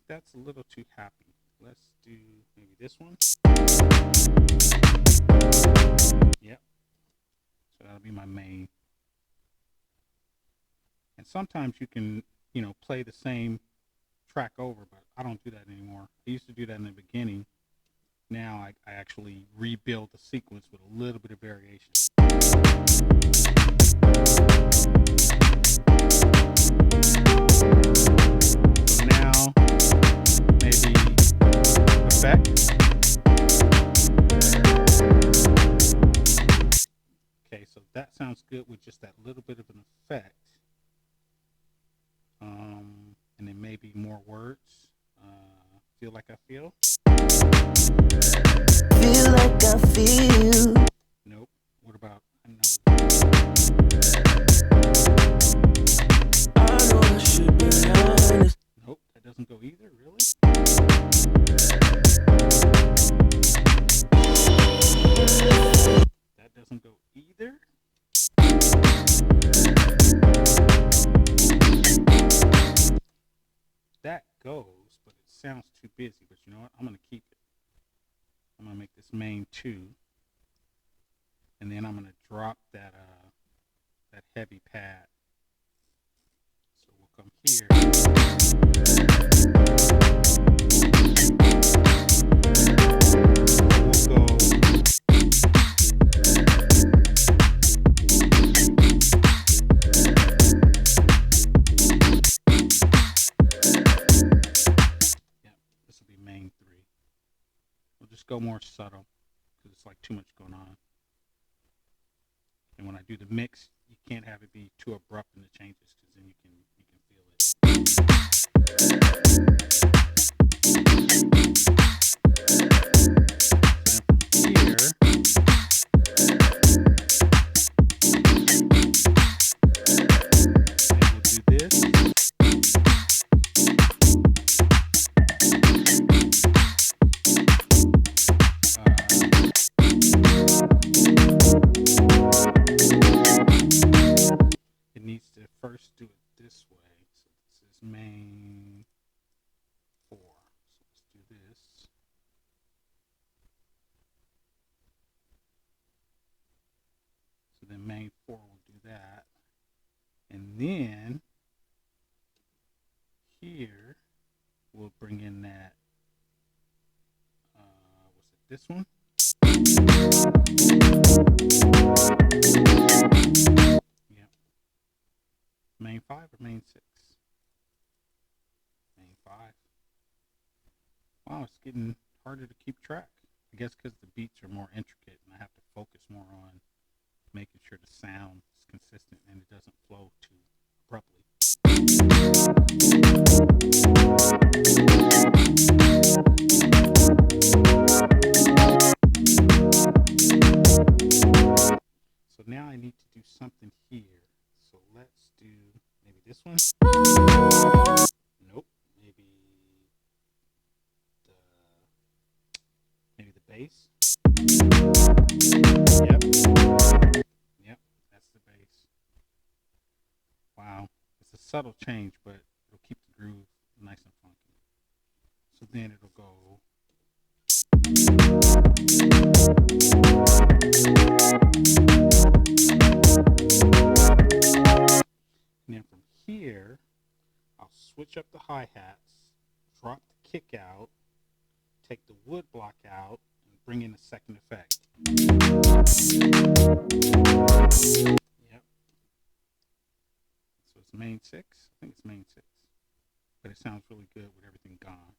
that's a little too happy. Let's do maybe this one. Yep. So that'll be my main. And sometimes you can, play the same track over, but I don't do that anymore. I used to do that in the beginning. Now I actually rebuild the sequence with a little bit of variation. So now maybe effect. Okay, so that sounds good with just that little bit of an effect. and then maybe more words. Feel like I feel. Feel like I feel. Nope. What about I know? I know I should be honest. Nope, that doesn't go either. Really? That doesn't go either. That goes, but it sounds too busy. But you know what? I'm gonna keep it. I'm gonna make this main 2, and then I'm gonna drop that heavy pad. So we'll come here. We'll go. Yep, this will be main 3. We'll just go more subtle because it's like too much going on. And when I do the mix, you can't have it be too abrupt in the changes because then you can feel it. So then from here, we'll do this. It needs to first do it this way. So this is main 4. So let's do this. So then main 4 will do that. And then here we'll bring in that, was it this one? Yep. Main 5 or main 6? Main 5. Wow, it's getting harder to keep track. I guess because the beats are more intricate and I have to focus more on making sure the sound is consistent and it doesn't flow too abruptly. So now I need to do something here. So let's do maybe this one. Nope. Maybe the bass. Yep, that's the bass. Wow, it's a subtle change, but it'll keep the groove nice and funky. So then it'll go. And then from here, I'll switch up the hi-hats, drop the kick out, take the wood block out, and bring in a second effect. Yep. So it's main 6. I think it's main 6. But it sounds really good with everything gone.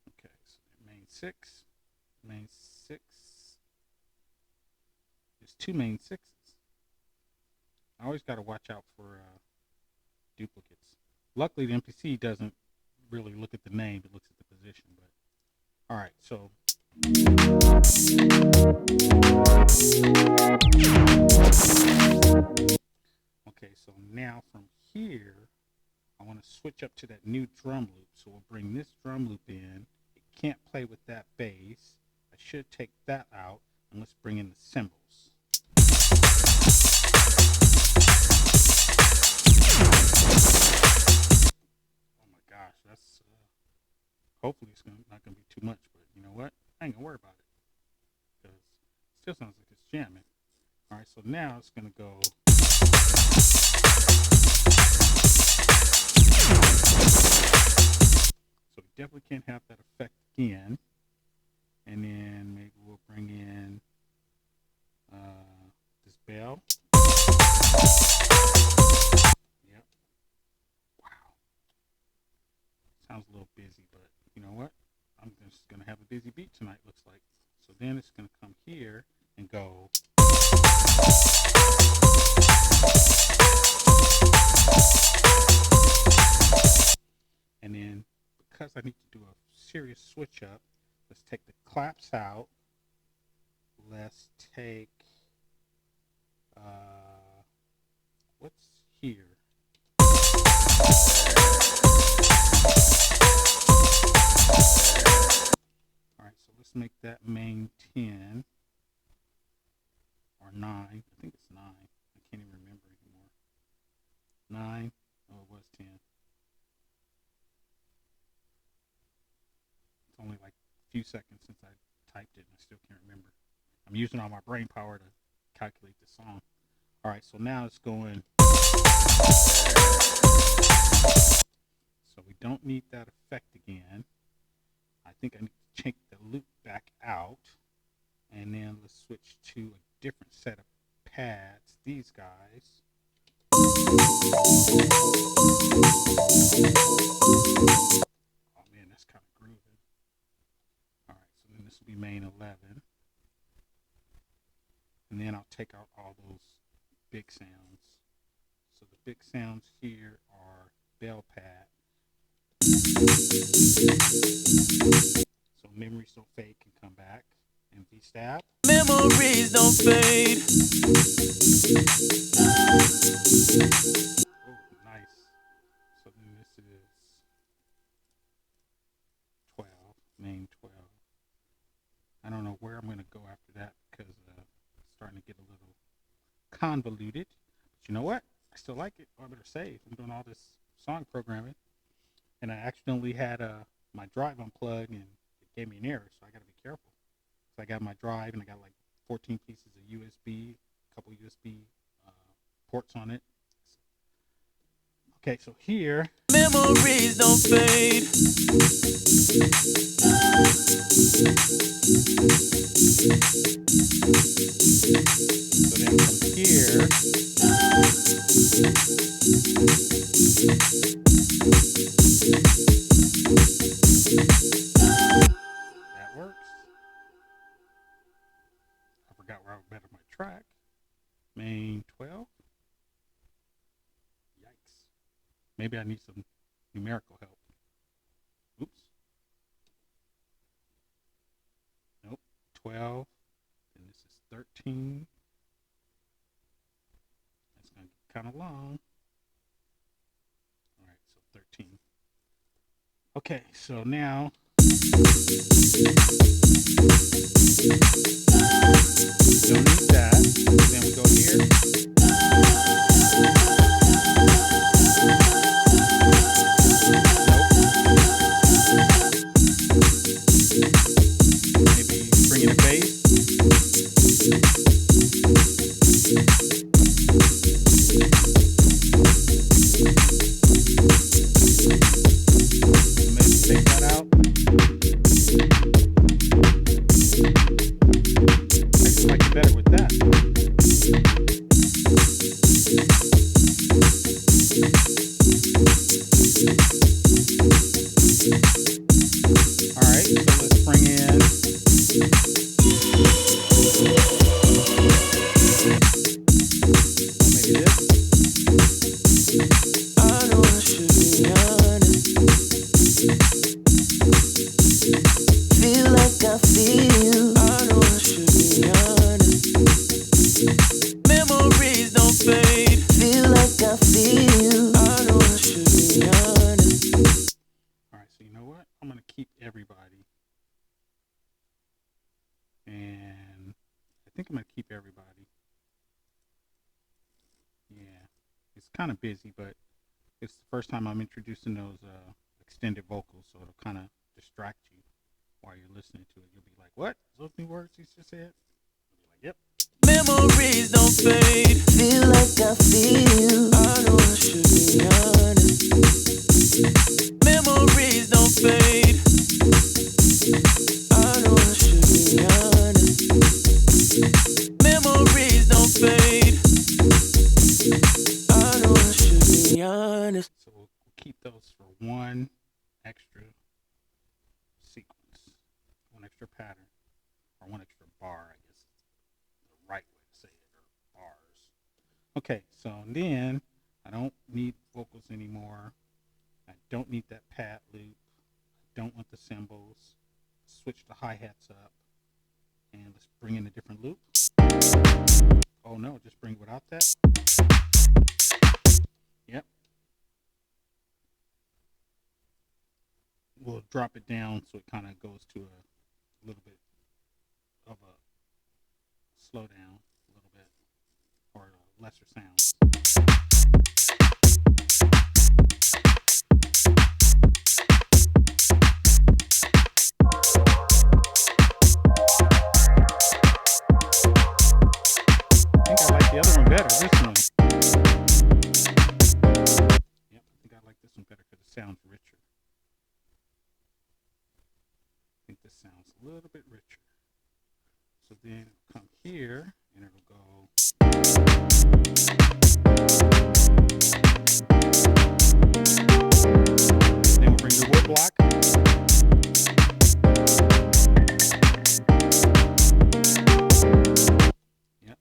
Okay, so main 6. Main 6. There's 2 main 6s. I always got to watch out for duplicates. Luckily, the MPC doesn't really look at the name, it looks at the position. But all right, so okay, so now from here I want to switch up to that new drum loop. So we'll bring this drum loop in. It can't play with that bass. I should take that out, and let's bring in the cymbals. Oh my gosh, that's hopefully it's not gonna be too much, but you know what? I ain't gonna worry about it because it still sounds like it's jamming. All right, so now it's gonna go. So we definitely can't have that effect again. And then maybe we'll bring in this bell. Yep. Wow. Sounds a little busy, but you know what? I'm just going to have a busy beat tonight, looks like. So then it's going to come here and go. stops out, let's take what's here? All right, so let's make that main 10 or 9. I think it's 9. I can't even remember anymore. 9. Oh, it was 10. It's only like a few seconds since I typed it and I still can't remember. I'm using all my brain power to calculate the song. All right, so now it's going. So we don't need that effect again. I think I need to take the loop back out. And then let's switch to a different set of pads. These guys. Oh man, that's kind of grooving. All right, so then this will be main 11. And then I'll take out all those big sounds. So the big sounds here are bell pad. So memories don't fade can come back. And V stab. Memories don't fade. Oh, nice. So then this is 12, main 12. I don't know where I'm going to go after that because it's starting to get a little convoluted. But you know what? I still like it. I better save. I'm doing all this song programming. And I accidentally had my drive unplugged and it gave me an error. So I got to be careful. So I got my drive and I got like 14 pieces of USB, a couple USB ports on it. Okay, so here. Memories don't fade. So then from here. That works. I forgot where I better my track. Main 12. Yikes. Maybe I need some numerical help. Oops. Nope. 12. And this is 13. That's going to get kind of long. All right, so 13. Okay, so now. Don't need that. Then we go here. Nope. Maybe bring in a bass. Maybe take that out. I just like it better with that. All right, so let's bring in. Maybe this. I know I should be honest. Feel like I feel. I know I should be honest. Memories don't fade. Feel like I feel. I know I should be honest. All right, so you know what? I'm going to keep everybody. And I think I'm going to keep everybody. Yeah, it's kind of busy, but it's the first time I'm introducing those extended vocals, so it'll kind of distract you while you're listening to it. You'll be like, what? Those new words he just said? You'll be like, yep. Memories don't fade. Feel like I feel. I know I should be honest. Memories don't fade. I know I should be honest. Memories don't fade. I know I should be honest. So we'll keep those for one extra sequence, one extra pattern, or one extra bar, I guess is the right way to say it, or bars. Okay, so then I don't need vocals anymore. I don't need that pad loop. I don't want the cymbals. Switch the hi-hats up. let's bring in a different loop. Oh no, just bring without that. Yep. We'll drop it down so it kind of goes to a little bit of a slow down, a little bit, or lesser sounds. I think I like the other one better, this one. Yep, I think I like this one better because it sounds richer. I think this sounds a little bit richer. So then it'll come here and it'll go. Then we'll bring the wood block. Yep.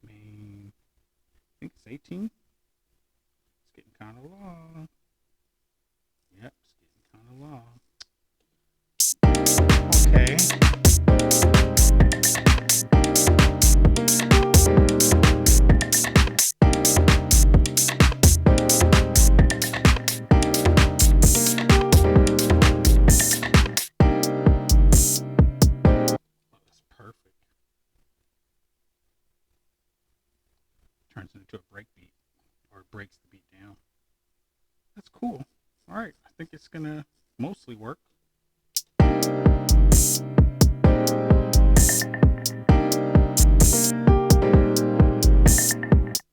Main, I think it's 18. It's getting kind of long. Yep, it's getting kind of long. Okay. Oh, that's perfect. Turns it into a break beat, or breaks the beat down. That's cool. All right, I think it's gonna mostly work.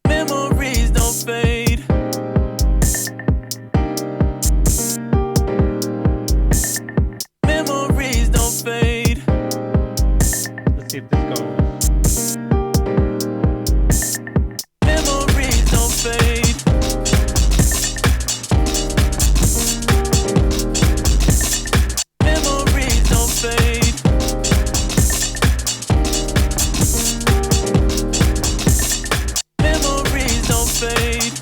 Memories don't fade. Memories don't fade. Let's see if this goes. Memories don't fade. Memories don't fade. Memories don't fade.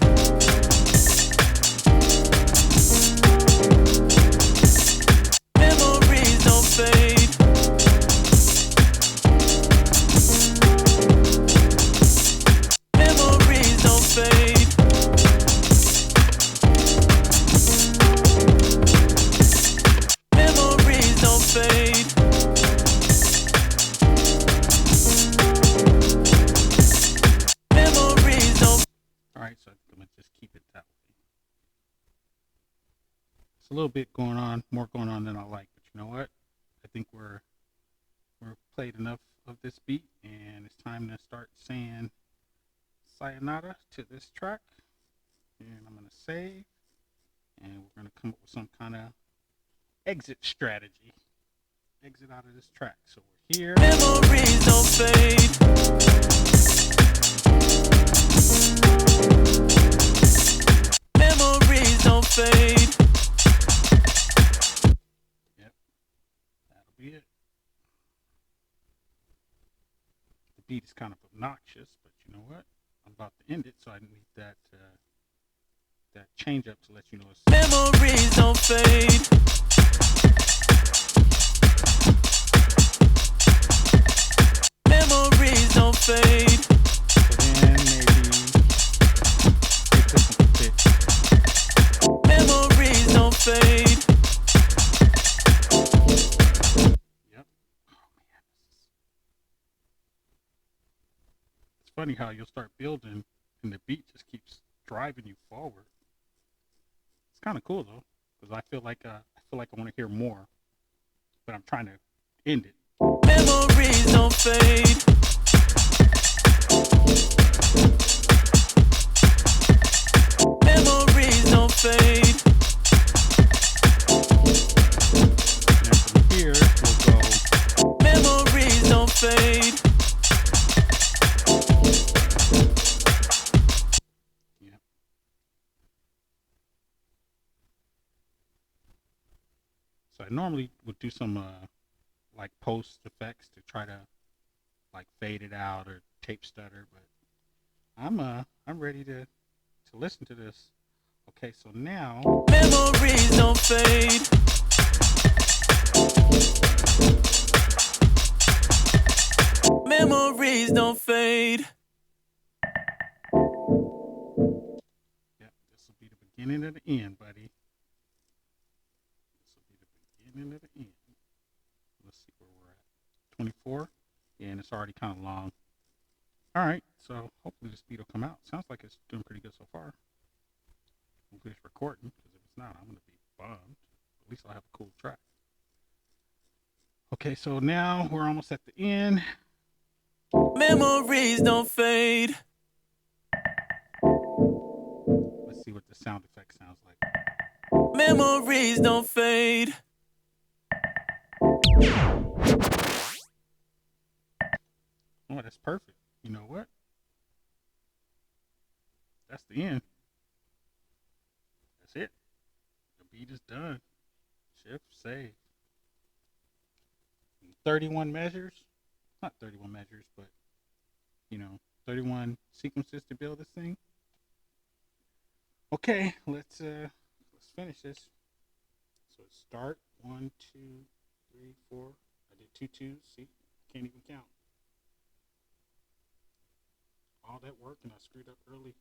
Memories don't fade. Memories don't fade. Memories don't fade. Memories don't. All right, so I'm gonna just keep it that way. It's a little bit going on, more going on than I like, but you know what? I think we're played enough of this beat, and it's time to start saying sayonara to this track. And I'm gonna save, and we're gonna come up with some kind of exit strategy. Exit out of this track. So we're here. Memories don't fade. Memories don't fade. Yep, that'll be it. The beat is kind of obnoxious, but you know what? I'm about to end it, so I need that that change up to let you know it's. Memories don't fade. Memories don't fade. So then maybe get this one to fit. Memories don't fade. Yep. Oh man, it's funny how you'll start building and the beat just keeps driving you forward. It's kind of cool though, because I feel like I want to hear more, but I'm trying to end it. Memories don't fade. Memories don't fade. And from here we'll go. Memories don't fade. Yep. So I normally would do some like post effects to try to like fade it out or tape stutter, but I'm ready to listen to this. Okay, so now Memories don't fade. don't fade. Yep, this will be the beginning of the end, buddy. This will be the beginning of the end. Let's see where we're at. 24. Yeah, and it's already kind of long. All right, so hopefully the speed will come out. Sounds like it's doing pretty good so far. Hopefully it's recording, because if it's not, I'm going to be bummed. At least I'll have a cool track. Okay, so now we're almost at the end. Memories don't fade. Let's see what the sound effect sounds like. Memories don't fade. Oh, that's perfect. You know what? That's the end. That's it. The beat is done. Shift, save. 31 measures. Not 31 measures, but, 31 sequences to build this thing. Okay, let's finish this. So it's start 1, 2, 3, 4. I did 2 2s. See, can't even count. All that work, and I screwed up early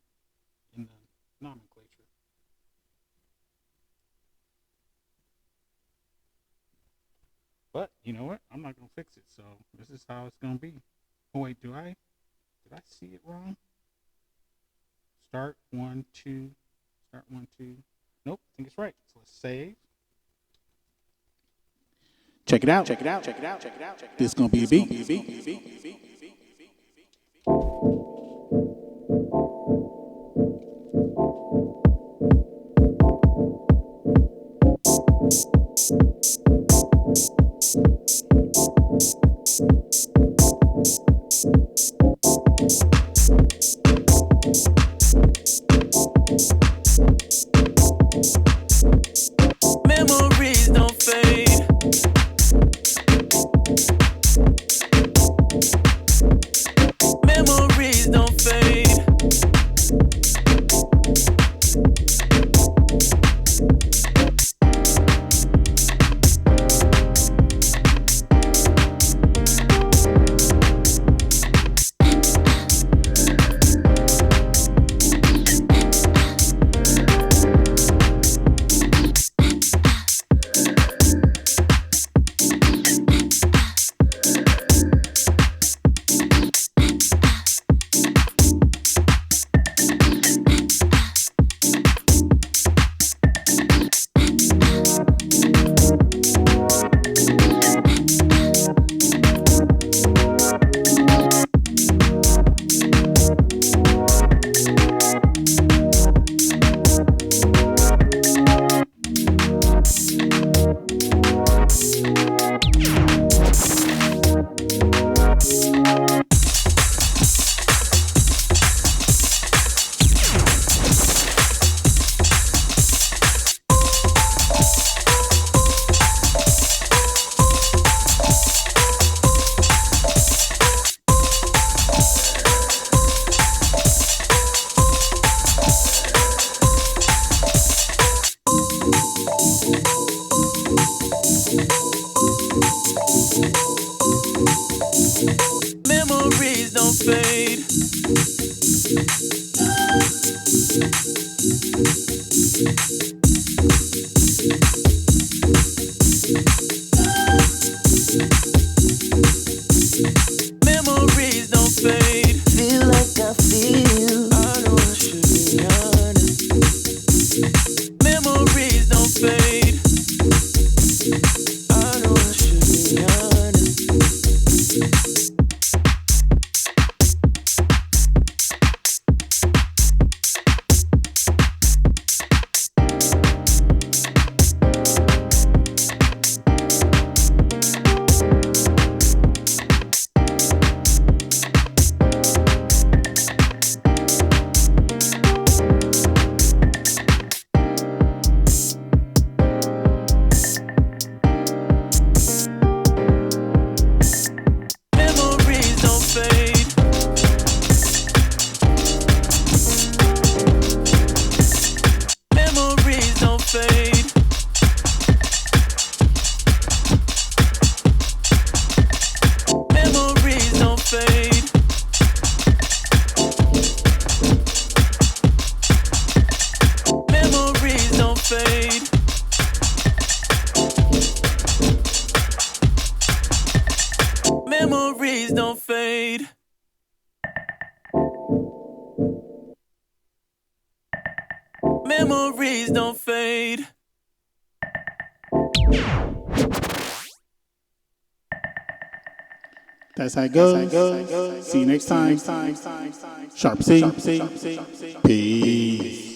in the nomenclature. But you know what? I'm not gonna fix it. So this is how it's gonna be. Oh wait, did I see it wrong? Start 1 2. Start 1 2. Nope, I think it's right. So let's save. Check it out. Check it out. Check it out. Check it out. This is gonna be a beat. Memories don't fade. Memories don't fade. Memories don't fade. Memories don't fade. Feel like I feel. I know I should be honest. Memories don't fade. I know I should be honest. Memories don't fade. Memories don't fade. That's how it goes. See you next time. Sharp C. Peace.